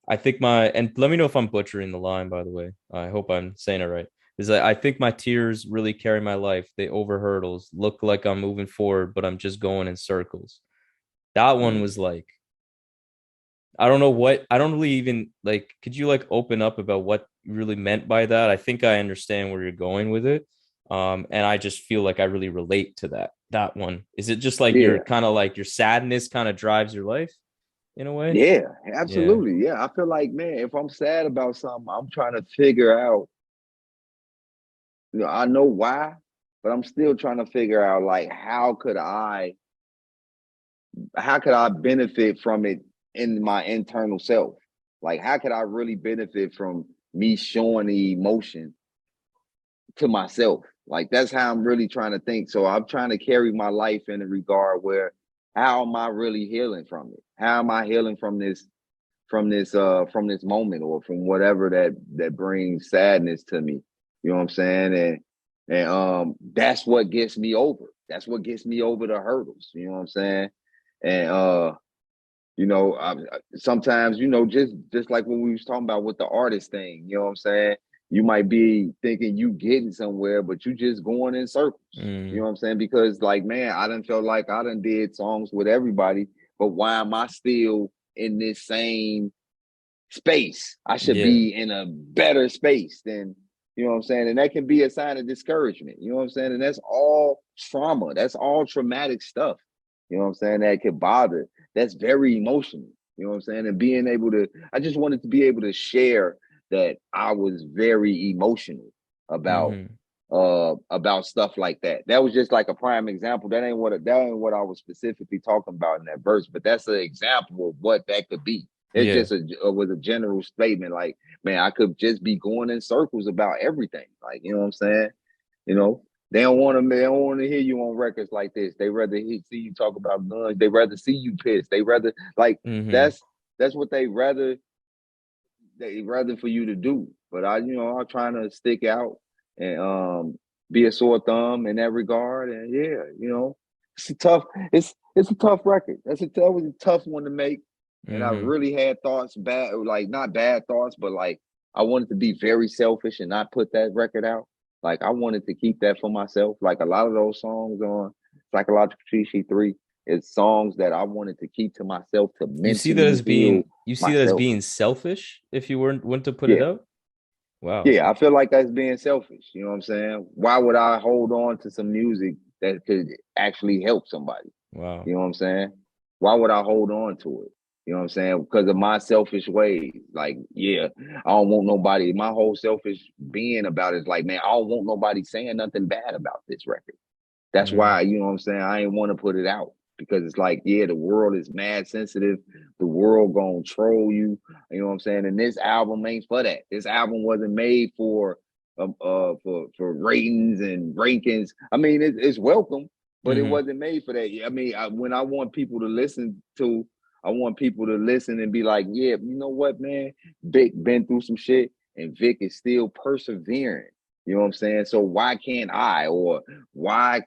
I think my and let me know if I'm butchering the line. By the way, I hope I'm saying it right. Is that I think my tears really carry my life. They over hurdles. Look like I'm moving forward, but I'm just going in circles. That one Mm. was like I don't know what I don't really even like could you like open up about what you really meant by that? I think I understand where you're going with it. And I just feel like I really relate to that one. Is it just like your Yeah. kind of like your sadness kind of drives your life in a way? Yeah. Yeah. Absolutely. Yeah. I feel like, man, if I'm sad about something, I'm trying to figure out, I know why, but I'm still trying to figure out like how could I benefit from it in my internal self? Like how could I really benefit from me showing the emotion to myself? Like that's how I'm really trying to think. So I'm trying to carry my life in a regard where how am I really healing from it? How am I healing from this moment or from whatever that brings sadness to me? You know what I'm saying? And that's what gets me over. That's what gets me over the hurdles. You know what I'm saying? And sometimes just like when we was talking about with the artist thing, you know what I'm saying? You might be thinking you getting somewhere, but you just going in circles. You know Mm, what I'm saying? Because like, man, I done felt like I done did songs with everybody, but why am I still in this same space? I should yeah. be in a better space than, you know what I'm saying? And that can be a sign of discouragement. You know what I'm saying? And that's all trauma. That's all traumatic stuff. You know what I'm saying? That could bother. That's very emotional. You know what I'm saying? And being able to, I just wanted to be able to share that I was very emotional about Mm-hmm. about stuff like that. That was just like a prime example. That ain't what I was specifically talking about in that verse, but that's an example of what that could be. It's Yeah. just was a general statement, like, man, I could just be going in circles about everything. Like, you know what I'm saying? You know, they don't want to hear you on records like this. They rather see you talk about guns. They rather see you pissed. They rather like Mm-hmm. that's that's what they rather for you to do. But I'm trying to stick out and be a sore thumb in that regard. And yeah, it's a tough it's a tough record. That was a tough one to make. And I Mm-hmm. really had thoughts bad, like not bad thoughts, but like I wanted to be very selfish and not put that record out. Like I wanted to keep that for myself. Like a lot of those songs on Psychological Cheat 3 is songs that I wanted to keep to myself to mentally heal You see that as myself. being selfish if you weren't to put it Yeah. out? Wow. Yeah, I feel like that's being selfish. You know what I'm saying? Why would I hold on to some music that could actually help somebody. Wow. You know what I'm saying? Why would I hold on to it? You know what I'm saying? Because of my selfish ways. Like, yeah, I don't want nobody. My whole selfish being about it is like, man, I don't want nobody saying nothing bad about this record. That's Mm-hmm. why, you know what I'm saying? I ain't want to put it out because it's like, yeah, the world is mad sensitive. The world gonna troll you. You know what I'm saying? And this album ain't for that. This album wasn't made for ratings and rankings. I mean, it's welcome, but it Mm-hmm. wasn't made for that. I mean, when I want people to listen to, I want people to listen and be like, yeah, you know what, man? Vic been through some shit, and Vic is still persevering. You know what I'm saying? So why can't I, or why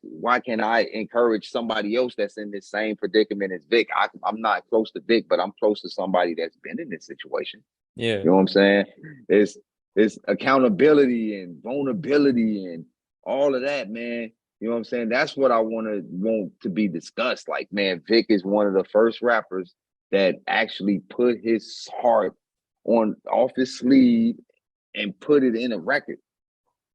can't I encourage somebody else that's in this same predicament as Vic? I'm not close to Vic, but I'm close to somebody that's been in this situation. Yeah. You know what I'm saying? It's it's accountability and vulnerability and all of that, man. You know what I'm saying? That's what I want to be discussed. Like, man, Vic is one of the first rappers that actually put his heart on off his sleeve and put it in a record.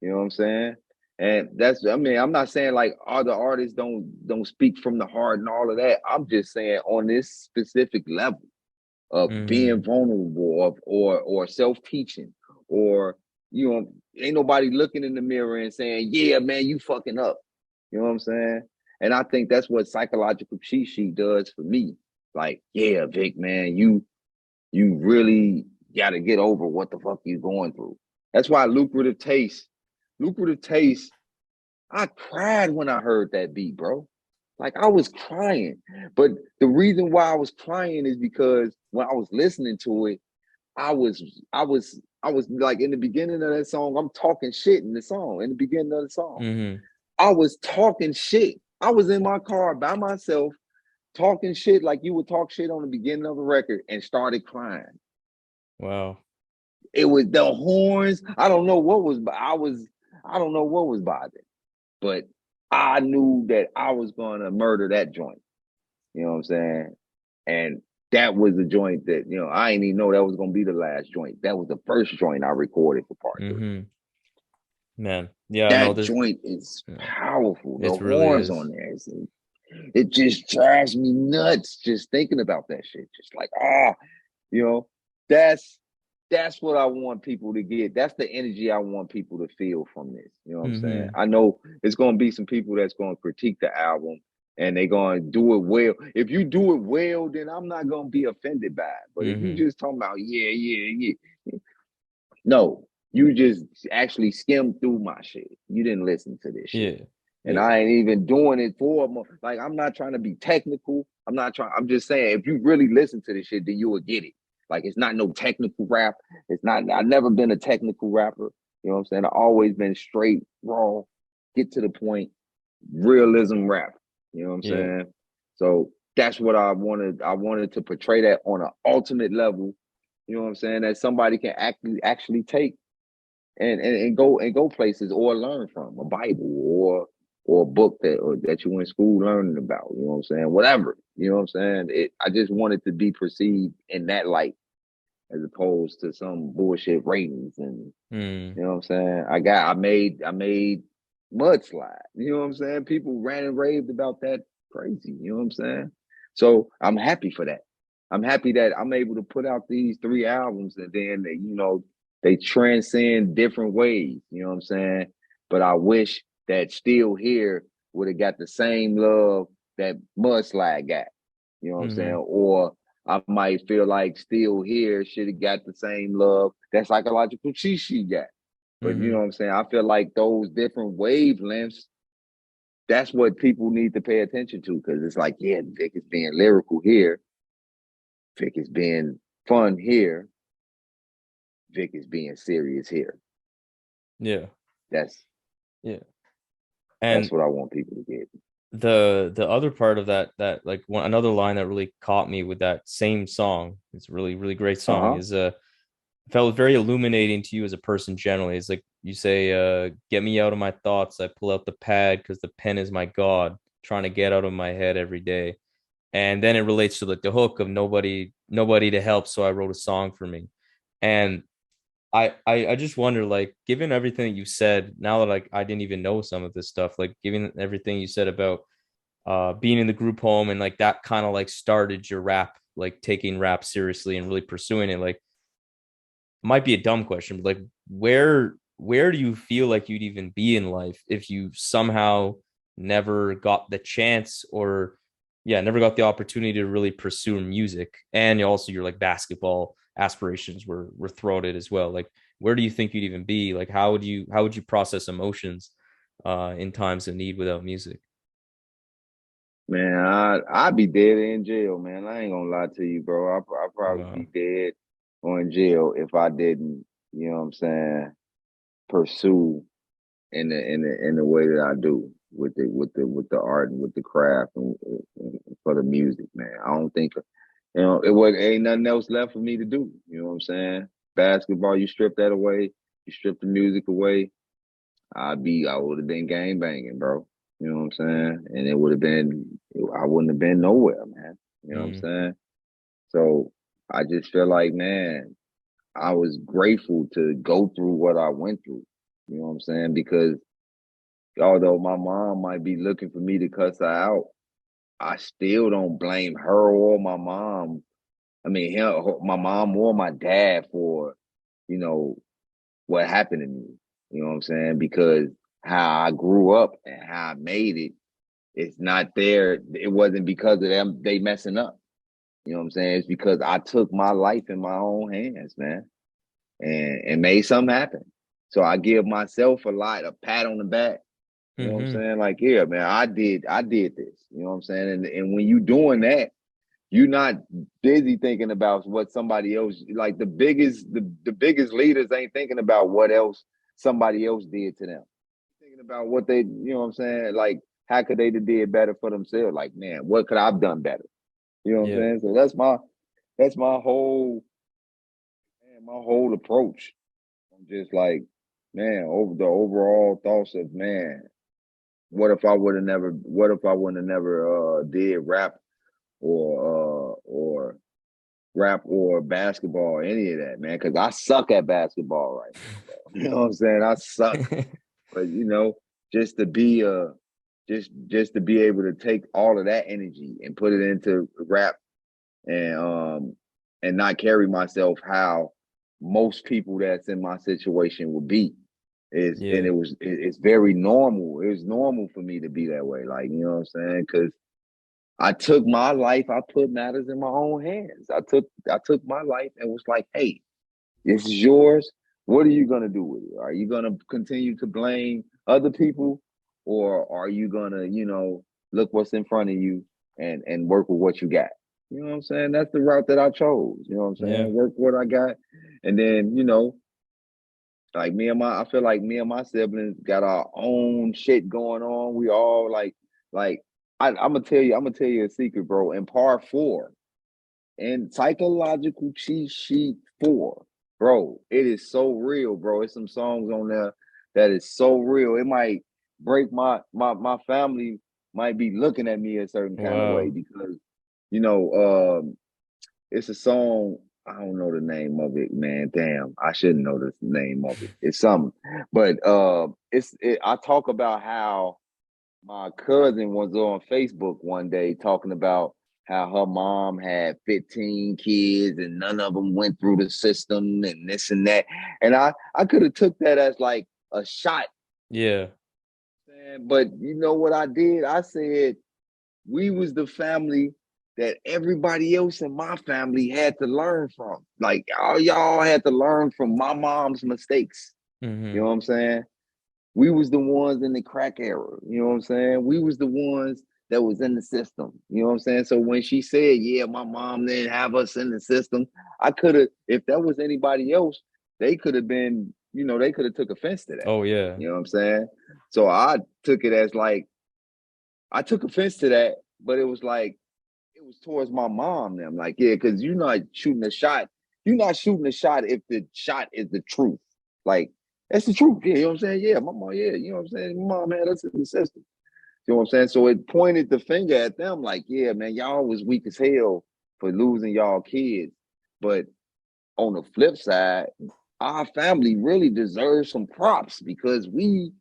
You know what I'm saying? And that's, I mean, I'm not saying like other artists don't speak from the heart and all of that. I'm just saying on this specific level of Mm-hmm. being vulnerable of or self-teaching, or you know, ain't nobody looking in the mirror and saying, yeah, man, you fucking up. You know what I'm saying? And I think that's what psychological cheat sheet does for me. Like, yeah, Vic, man, you really gotta get over what the fuck you going through. That's why lucrative taste, I cried when I heard that beat, bro. Like I was crying. But the reason why I was crying is because when I was listening to it, I was like in the beginning of that song, I'm talking shit in the song, in the beginning of the song. Mm-hmm. I was talking shit. I was in my car by myself talking shit like you would talk shit on the beginning of a record and started crying. Wow. It was the horns. I don't know what was, I don't know what was bothering, but I knew that I was going to murder that joint. You know what I'm saying? And that was the joint that, you know, I didn't even know that was going to be the last joint. That was the first joint I recorded for part three. Mm-hmm. Man. Yeah, no, That this, joint is yeah, powerful. The it really horns is. on there, it just drives me nuts just thinking about that shit. Just like, you know, that's that's what I want people to get. That's the energy I want people to feel from this. You know what I'm saying? Mm-hmm. I know it's gonna be some people that's gonna critique the album and they're gonna do it well. If you do it well, then I'm not gonna be offended by it. But if you Mm-hmm. just talking about yeah, no, you just actually skimmed through my shit. You didn't listen to this shit. Yeah. And Yeah. I ain't even doing it for more. Like I'm not trying to be technical. I'm just saying if you really listen to this shit, then you will get it. Like it's not no technical rap. It's not, I've never been a technical rapper. You know what I'm saying? I've always been straight, raw, get to the point, realism rap. You know what I'm Yeah. saying? So that's what I wanted. I wanted to portray that on an ultimate level. You know what I'm saying? That somebody can actually take and go places or learn from a Bible or a book that you went to school learning about. You know what I'm saying? Whatever. You know what I'm saying? I just wanted to be perceived in that light as opposed to some bullshit ratings. And Mm. you know what I'm saying? I made Mudslide. You know what I'm saying? People ran and raved about that crazy. You know what I'm saying? So I'm happy for that. I'm happy that I'm able to put out these three albums and then they transcend different ways. You know what I'm saying? But I wish that Still Here would have got the same love that Mudslide got. You know what I'm saying? Mm-hmm. Or I might feel like Still Here should have got the same love that Psychological Cheat Sheet got. But you know Mm-hmm. what I'm saying? I feel like those different wavelengths, that's what people need to pay attention to. Cause it's like, yeah, Vic is being lyrical here. Vic is being fun here. Vic is being serious here. Yeah. That's Yeah. that's And what I want people to get. the other part of that like one another line that really caught me with that same song, it's a really great song, Uh-huh. is felt very illuminating to you as a person generally. It's like you say, get me out of my thoughts, I pull out the pad because the pen is my god, trying to get out of my head every day. And then it relates to like the hook of nobody to help, so I wrote a song for me. And I just wonder, like, given everything you said, now that like I didn't even know some of this stuff, like given everything you said about being in the group home and like that kind of like started your rap, like taking rap seriously and really pursuing it, like might be a dumb question, but like where do you feel like you'd even be in life if you somehow never got the chance or yeah, never got the opportunity to really pursue music and also your like basketball aspirations were thwarted as well. Like where do you think you'd even be? Like how would you process emotions in times of need without music? Man, I'd be dead in jail, man. I ain't gonna lie to you, bro. I'd probably be Wow. dead or in jail if I didn't, you know what I'm saying, pursue in the way that I do with the art and with the craft and for the music, man. I don't think it was ain't nothing else left for me to do. You know what I'm saying? Basketball, you strip that away, you strip the music away. I would have been gang banging, bro. You know what I'm saying? And it would have been, I wouldn't have been nowhere, man. You know what I'm Mm, saying? So I just feel like, man, I was grateful to go through what I went through. You know what I'm saying? Because although my mom might be looking for me to cuss her out, I still don't blame her or my mom. I mean, my mom or my dad for, you know, what happened to me. You know what I'm saying? Because how I grew up and how I made it, it's not there. It wasn't because of them, they messing up. You know what I'm saying? It's because I took my life in my own hands, man, and made something happen. So I give myself a pat on the back. You know what I'm mm-hmm. saying? Like, yeah, man, I did this. You know what I'm saying? And when you doing that, you're not busy thinking about what somebody else like the biggest leaders ain't thinking about what else somebody else did to them. Thinking about what they, you know what I'm saying? Like, how could they did better for themselves? Like, man, what could I've done better? You know what I'm Yeah. saying? So that's my whole man, my whole approach. I'm just like, man, over the overall thoughts of man, what if I would have never did rap or rap or basketball or any of that, man, because I suck at basketball right now, bro. You know what I'm saying? I suck. But just to be just to be able to take all of that energy and put it into rap and and not carry myself how most people that's in my situation would be is and Yeah. it's very normal. It was normal for me to be that way, like, you know what I'm saying? Because I took my life, I put matters in my own hands. I took my life and was like, hey, this is yours. What are you gonna do with it? Are you gonna continue to blame other people, or are you gonna, look what's in front of you and work with what you got? You know what I'm saying? That's the route that I chose. You know what I'm Yeah. saying? Work what I got, and then like I feel like me and my siblings got our own shit going on. We all like I'm gonna tell you a secret, bro. In part four, and psychological cheat sheet 4, bro, it is so real, bro. It's some songs on there that is so real. It might break my family might be looking at me a certain kind of way Wow. because you know it's a song. I don't know the name of it, man. Damn, I shouldn't know the name of it. It's something, but I talk about how my cousin was on Facebook one day talking about how her mom had 15 kids and none of them went through the system and this and that. And I could have took that as like a shot, Yeah. man. But you know what I did? I said we was the family that everybody else in my family had to learn from. Like all y'all had to learn from my mom's mistakes. You Mm-hmm. know what I'm saying? We was the ones in the crack era. You know what I'm saying? We was the ones that was in the system. You know what I'm saying? So when she said, "Yeah, my mom didn't have us in the system," I could have. If that was anybody else, they could have been. They could have took offense to that. Oh yeah. You know what I'm saying? So I took it as like I took offense to that, but it was like it was towards my mom. Them like, yeah, because you're not shooting a shot. You're not shooting a shot if the shot is the truth. Like that's the truth. Yeah, you know what I'm saying? Yeah, my mom. Yeah, you know what I'm saying? My mom had us in the system. You know what I'm saying? So it pointed the finger at them, like, yeah, man, y'all was weak as hell for losing y'all kids. But on the flip side, our family really deserves some props because we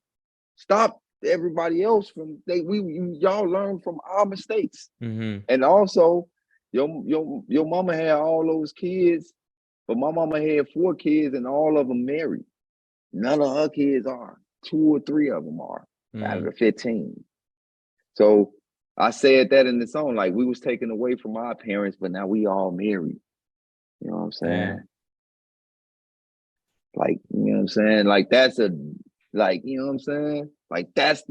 stopped everybody else from y'all learn from our mistakes. Mm-hmm. And also, your mama had all those kids, but my mama had 4 kids and all of them married. None of her kids are. 2 or 3 of them are out of Mm-hmm. the 15. So I said that in the song, like we was taken away from our parents, but now we all married. You know what I'm saying? Damn. Like, you know what I'm saying? Like that's a like, you know what I'm saying? Like that's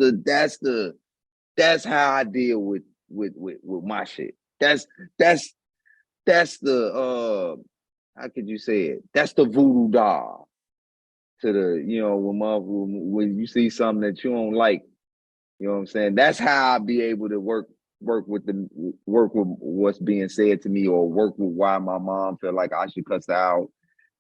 how I deal with my shit. That's that's the how could you say it? That's the voodoo doll to the, you know, when you see something that you don't like, you know what I'm saying? That's how I be able to work with what's being said to me, or work with why my mom felt like I should cuss her out.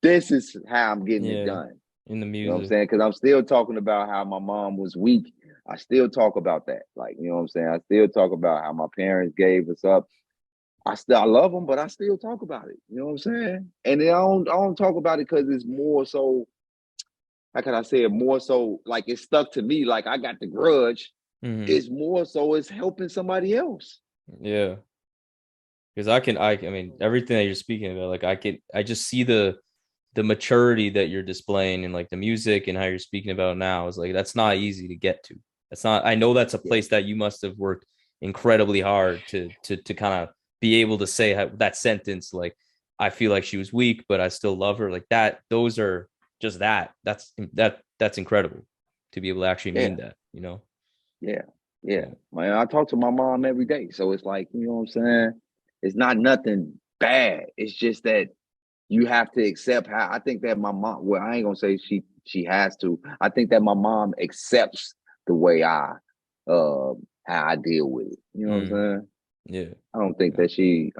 This is how I'm getting it Yeah. done. In the You know what I'm music. saying? Because I'm still talking about how my mom was weak. I still talk about that. Like, you know what I'm saying? I still talk about how my parents gave us up. I love them, but I still talk about it. You know what I'm saying? And then I don't talk about it because it's more so, how can I say it? More so like it's stuck to me, like I got the grudge. Mm-hmm. It's more so it's helping somebody else. Yeah. Because I mean, everything that you're speaking about, like I just see the maturity that you're displaying in like the music and how you're speaking about it now is like that's not easy to get to. That's not. I know that's a Yeah. place that you must have worked incredibly hard to kind of be able to say that sentence like I feel like she was weak, but I still love her. Like that. Those are just that. That's incredible to be able to actually Yeah. mean that. You know. Yeah. Yeah. Yeah. Man, I talk to my mom every day. So it's like, you know what I'm saying? It's not nothing bad. It's just that you have to accept how I think that my mom, well, I ain't gonna say she has to. I think that my mom accepts the way how I deal with it. You know what I'm Mm, saying? yeah. I don't think that she's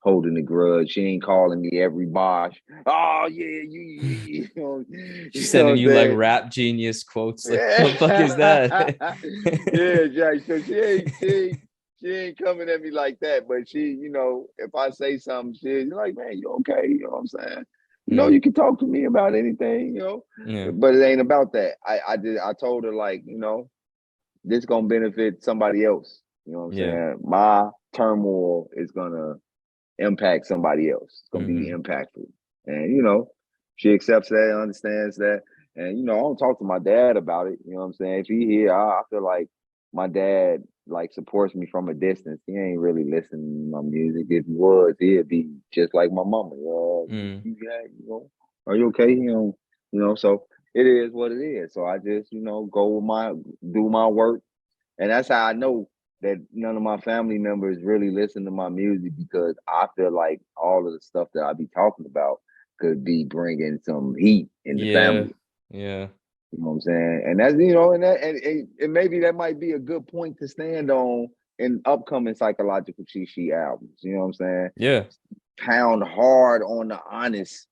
holding a grudge. She ain't calling me every bosh. Oh yeah, you know, you She's know what sending I'm you like saying? rap genius quotes. Like, what the fuck is Yeah, that? yeah, Jack. So she ain't coming at me like that. But she, you know, if I say something, she's like, man, you okay? You know what I'm saying? You know, Mm, you can talk to me about anything, you know. yeah. But it ain't about that. I told her like, you know, this gonna benefit somebody else. You know what I'm Yeah. saying? My turmoil is gonna impact somebody else. It's gonna be Mm-hmm. impactful. And you know, she accepts that, understands that. And you know, I don't talk to my dad about it. You know what I'm saying? If he here, I feel like my dad like supports me from a distance. He ain't really listening to my music. If he was, he'd be just like my mama. Mm, You know, are you okay? You know, so it is what it is. So I just, you know, do my work, and that's how I know that none of my family members really listen to my music, because I feel like all of the stuff that I be talking about could be bringing some heat in the yeah. family. Yeah. You know what I'm saying? And that's, you know, and maybe that might be a good point to stand on in upcoming psychological cheat sheet albums. You know what I'm saying? Yeah. Pound hard on the honest.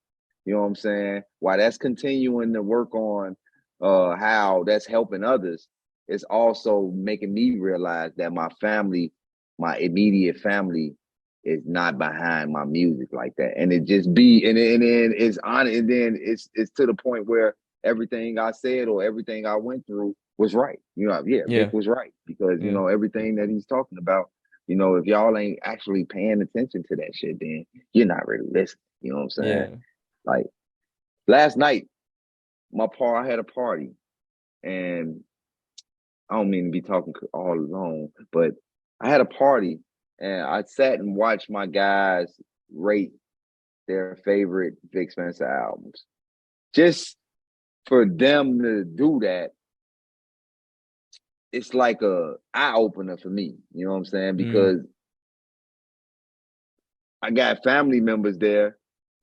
You know what I'm saying? While that's continuing to work on how that's helping others, it's also making me realize that my family, my immediate family, is not behind my music like that. And it just be and then it's on, and then it's to the point where everything I said or everything I went through was right. You know, yeah, Vic Yeah. was right, because you Yeah. know everything that he's talking about, you know, if y'all ain't actually paying attention to that shit, then you're not really listening. You know what I'm saying? Yeah. Like last night, I had a party, and I don't mean to be talking all alone, but I had a party, and I sat and watched my guys rate their favorite Vic Spencer albums. Just for them to do that, it's like a eye opener for me. You know what I'm saying? Mm, Because I got family members there,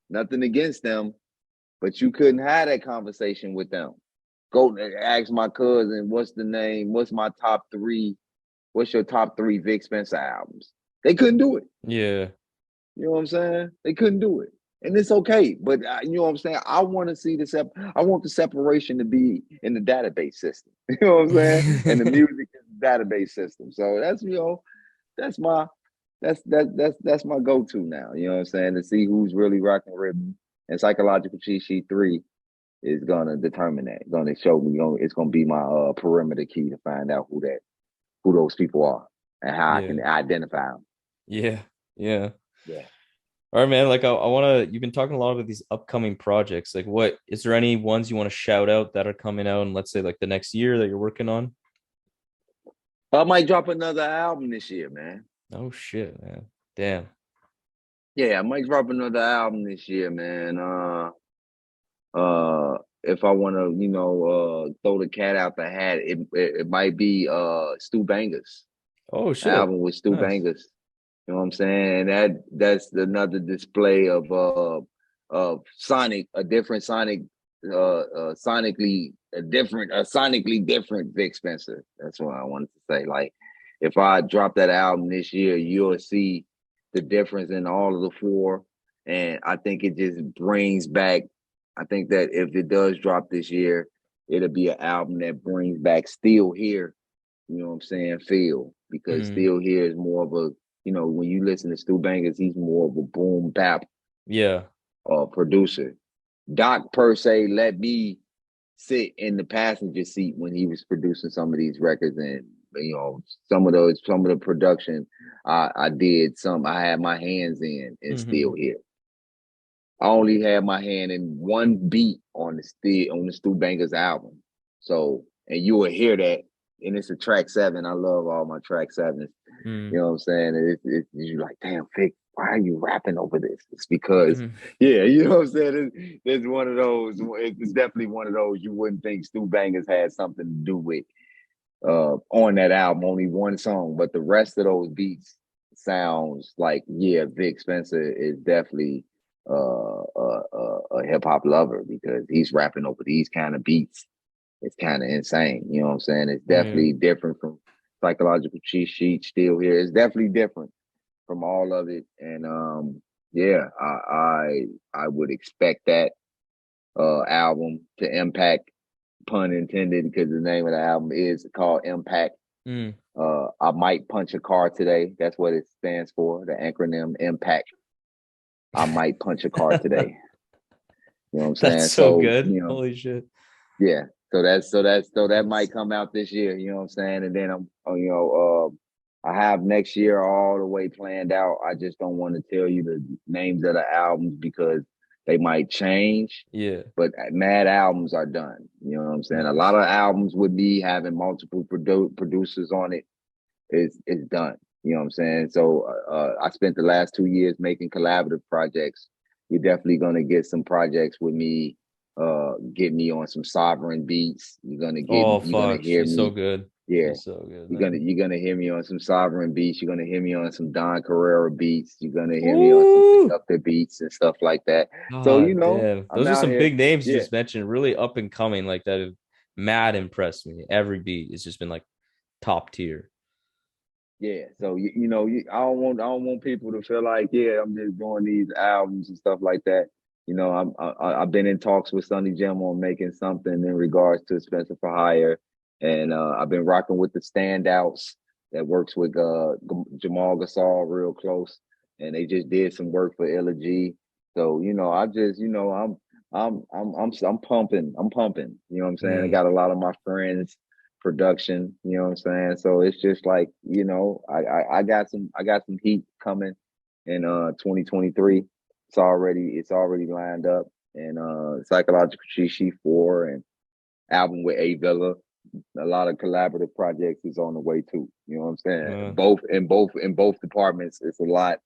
nothing against them, but you couldn't have that conversation with them. Go ask my cousin, what's the name? What's my top 3? What's your top 3 Vic Spencer albums? They couldn't do it. yeah. You know what I'm saying? They couldn't do it. And it's okay, but you know what I'm saying? I want to see I want the separation to be in the database system. You know what I'm saying? And the music is the database system. So that's, you know, that's my that's my go-to now. You know what I'm saying? To see who's really rocking rhythm. And Psychological Cheat Sheet 3 is gonna determine that. Gonna show me. It's gonna be my perimeter key to find out who those people are and how I Yeah. can identify them. Yeah. Yeah. Yeah. All right, man. Like I want to. You've been talking a lot about these upcoming projects. Like, what is there any ones you want to shout out that are coming out, and let's say like the next year that you're working on? I might drop another album this year, man. Oh shit, man. Damn. Yeah, I might drop another album this year, man. If I want to, throw the cat out the hat, it might be Stu Bangers Oh shit. album with Stu Nice. Bangers. You know what I'm saying? And that's another display of sonic, a different sonic, sonically different Vic Spencer. That's what I wanted to say. Like, if I drop that album this year, you'll see the difference in all of the four, and I think it just brings back. I think that if it does drop this year, it'll be an album that brings back Still Here. You know what I'm saying? Feel, because Mm. Still Here is more of a, when you listen to Stu Bangers, he's more of a boom bap Yeah. producer. Doc per se let me sit in the passenger seat when he was producing some of these records, and some of the production I did some, I had my hands in Mm-hmm. Still Here. I only had my hand in one beat on the Stu Bangers album. So, and you will hear that, and it's a track 7. I love all my track 7s. Mm. You know what I'm saying? You're like, damn, Vic, why are you rapping over this? It's because, Mm. yeah, you know what I'm saying? It's one of those. It's definitely one of those you wouldn't think Stu Bangers had something to do with on that album. Only one song, but the rest of those beats sounds like, yeah, Vic Spencer is definitely a hip hop lover, because he's rapping over these kind of beats. It's kind of insane. You know what I'm saying? It's Yeah. definitely different from Psychological Cheat Sheet. Still Here. It's definitely different from all of it. And yeah, I would expect that album to impact, pun intended, because the name of the album is called Impact. Mm. I might punch a car today. That's what it stands for, the acronym Impact. I might punch a car today. You know what I'm That's saying? so So, good. Holy shit. yeah. So that That's might come out this year. You know what I'm saying? And then I have next year all the way planned out. I just don't want to tell you the names of the albums because they might change. yeah. But mad albums are done. You know what I'm saying? A lot Nice. of albums with me having multiple producers on it is done. You know what I'm saying? So I spent the last 2 years making collaborative projects. You're definitely gonna get some projects with me. Get me on some sovereign beats. Oh You're gonna fuck. hear She's so me. good. Yeah, She's so good, you're gonna man. you're gonna hear me on some sovereign beats. You're gonna hear me on some Don Carrera beats. You're gonna hear me on some Woo! conductor beats and stuff like that. So God damn. I'm Those are out some here. big names you Yeah, just mentioned, really up and coming, like that have mad impressed me. Every beat has just been like top tier. yeah. So I don't want people to feel like, yeah, I'm just doing these albums and stuff like that. I've been in talks with Sonny Jim on making something in regards to Spencer for Hire, and I've been rocking with the Standouts that works with Jamal Gasol real close, and they just did some work for Illa G. So I just I'm pumping. I'm pumping. You know what I'm saying? I Mm. got a lot of my friends production. You know what I'm saying? So it's just like, I got some heat coming in 2023. It's already lined up, and Psychological Cheat 4 and album with A Villa. A lot of collaborative projects is on the way too. You know what I'm saying? Uh, Both departments, it's a lot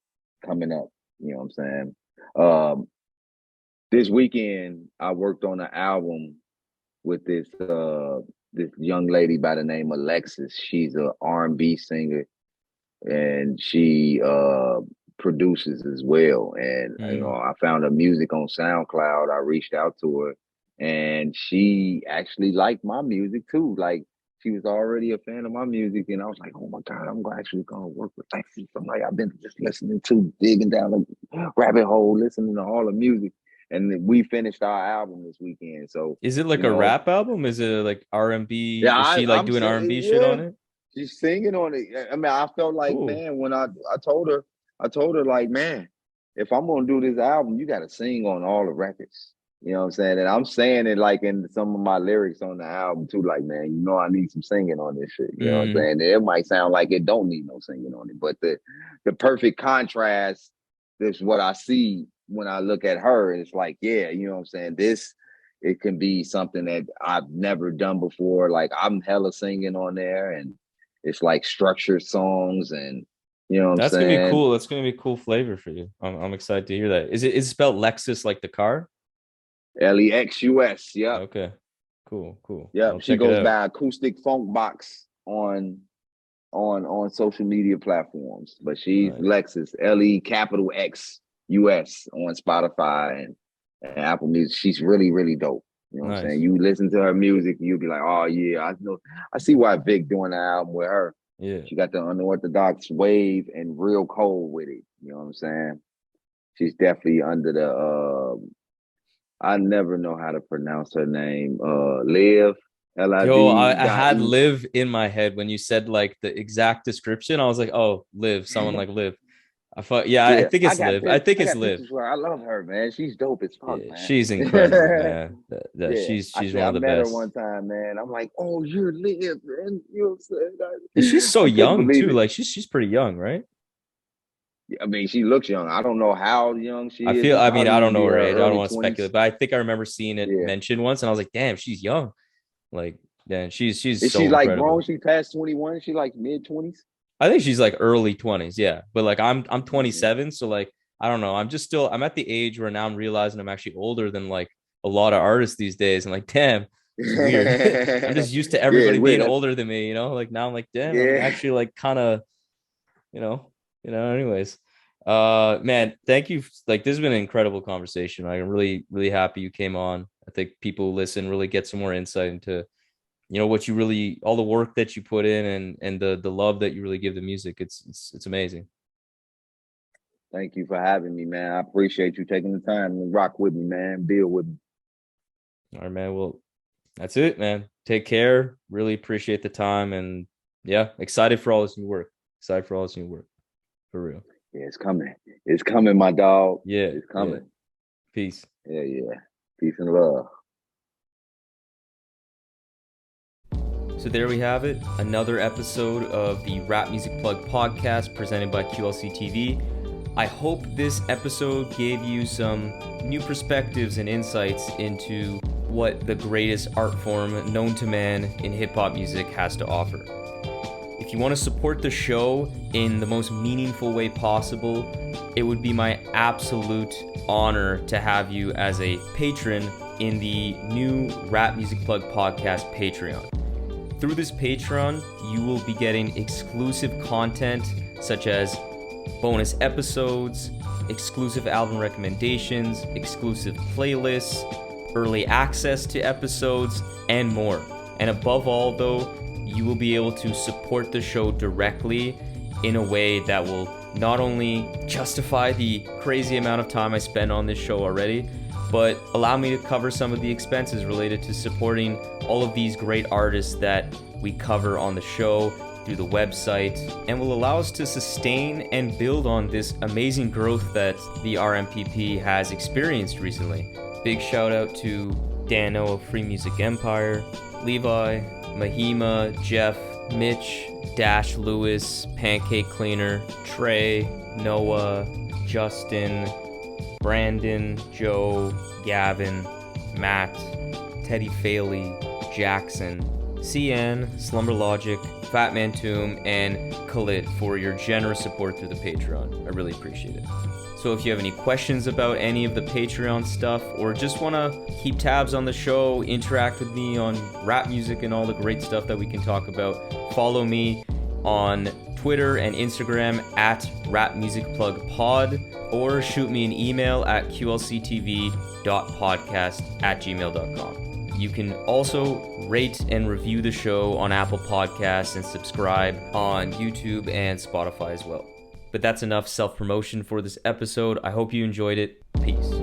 coming up. You know what I'm saying? This weekend I worked on an album with this young lady by the name of Alexis. She's a R&B singer, and she produces as well. And mm. I found her music on SoundCloud. I reached out to her, and she actually liked my music too. Like, she was already a fan of my music, and I was like, "Oh my God, actually gonna work with Alexis." I'm like, I've been just listening to, digging down the rabbit hole, listening to all the music, and we finished our album this weekend. So Is it like you a know, rap album? Is it like R&B? yeah, Is she like I'm doing saying, R&B shit yeah, on it? she's singing on it. I mean, I felt like, Cool. man, when I told her like, man, if I'm gonna do this album, you gotta sing on all the records. You know what I'm saying? And I'm saying it like in some of my lyrics on the album too, like, man, you know I need some singing on this shit. You know what I'm saying? It might sound like it don't need no singing on it, but the perfect contrast is what I see when I look at her. And it's like, yeah, you know what I'm saying? It can be something that I've never done before. Like I'm hella singing on there, and it's like structured songs, and you know what I'm That's gonna be saying? cool. That's gonna be a cool flavor for you. I'm excited to hear that. Is it spelled Lexus like the car? Lexus. Yep. Okay. Cool. Yep. I'll She check it goes out. by Acoustic Funk Box on social media platforms. But she's Nice. Lexus, LEXUS on Spotify and Apple Music. She's really, really dope. You know what I'm Nice. saying? You listen to her music, you'll be like, oh yeah, I know. I see why Vic doing the album with her. Yeah. She got the unorthodox wave and real cold with it. You know what I'm saying? She's definitely under the I never know how to pronounce her name. Liv, Yo, LIV I dot had E. Liv in my head when you said like the exact description. I was like, oh, Liv, someone like Liv. I thought, yeah, I Yeah, think it's Liv. I think I it's got Liv. pictures for her. I love her, man. She's dope as fuck, Yeah, man. she's incredible, man. Yeah, She's one I of the met her best. one time, man. I'm like, oh, you're Liv, man. You know what I'm And she's saying? so I couldn't young believe too. it. Like she's pretty young, right? I mean, she looks young. I don't know how young she is. She I mean, I probably don't know maybe her her age. I don't early want to 20s. speculate, but I think I remember seeing it Yeah. mentioned once, and I was like, damn, she's young. Like, yeah, she's Is she so like grown? incredible. She past 21? She like mid 20s? I think she's like early 20s, yeah. But like I'm Okay. 27, so like I don't know. I'm at the age where now I'm realizing I'm actually older than like a lot of artists these days. And like, damn, this is weird. I'm just used to Yeah, everybody it's weird. being That's, older than me, you know? Like now I'm like, damn, I'm yeah. actually like kind of, you know, anyways. Man, thank you. Like this has been an incredible conversation. I'm really, really happy you came on. I think people who listen really get some more insight into what you really all the work that you put in and the love that you really give the music. It's amazing. Thank you for having me, man. I appreciate you taking the time to rock with me, man. Build with me. All right, man. Well, that's it, man. Take care. Really appreciate the time, and yeah, excited for all this new work. Excited for all this new work. For real. Yeah, it's coming. It's coming, my dog. Yeah, It's yeah. coming. Peace. Yeah. Peace and love. So there we have it. Another episode of the Rap Music Plug podcast presented by QLC TV. I hope this episode gave you some new perspectives and insights into what the greatest art form known to man in hip-hop music has to offer. If you want to support the show in the most meaningful way possible, it would be my absolute honor to have you as a patron in the new Rap Music Plug podcast Patreon. Through this Patreon, you will be getting exclusive content such as bonus episodes, exclusive album recommendations, exclusive playlists, early access to episodes, and more. And above all, though, you will be able to support the show directly in a way that will not only justify the crazy amount of time I spend on this show already, but allow me to cover some of the expenses related to supporting all of these great artists that we cover on the show through the website, and will allow us to sustain and build on this amazing growth that the RMPP has experienced recently. Big shout out to Dano of Free Music Empire, Levi, Mahima, Jeff, Mitch, Dash Lewis, Pancake Cleaner, Trey, Noah, Justin, Brandon, Joe, Gavin, Matt, Teddy Faley, Jackson, CN, Slumber Logic, Fatman Tomb, and Khalid for your generous support through the Patreon. I really appreciate it. So if you have any questions about any of the Patreon stuff, or just want to keep tabs on the show, interact with me on rap music and all the great stuff that we can talk about, follow me on Twitter and Instagram at rapmusicplugpod, or shoot me an email at qlctv.podcast@gmail.com. You can also rate and review the show on Apple Podcasts and subscribe on YouTube and Spotify as well. But that's enough self-promotion for this episode. I hope you enjoyed it. Peace.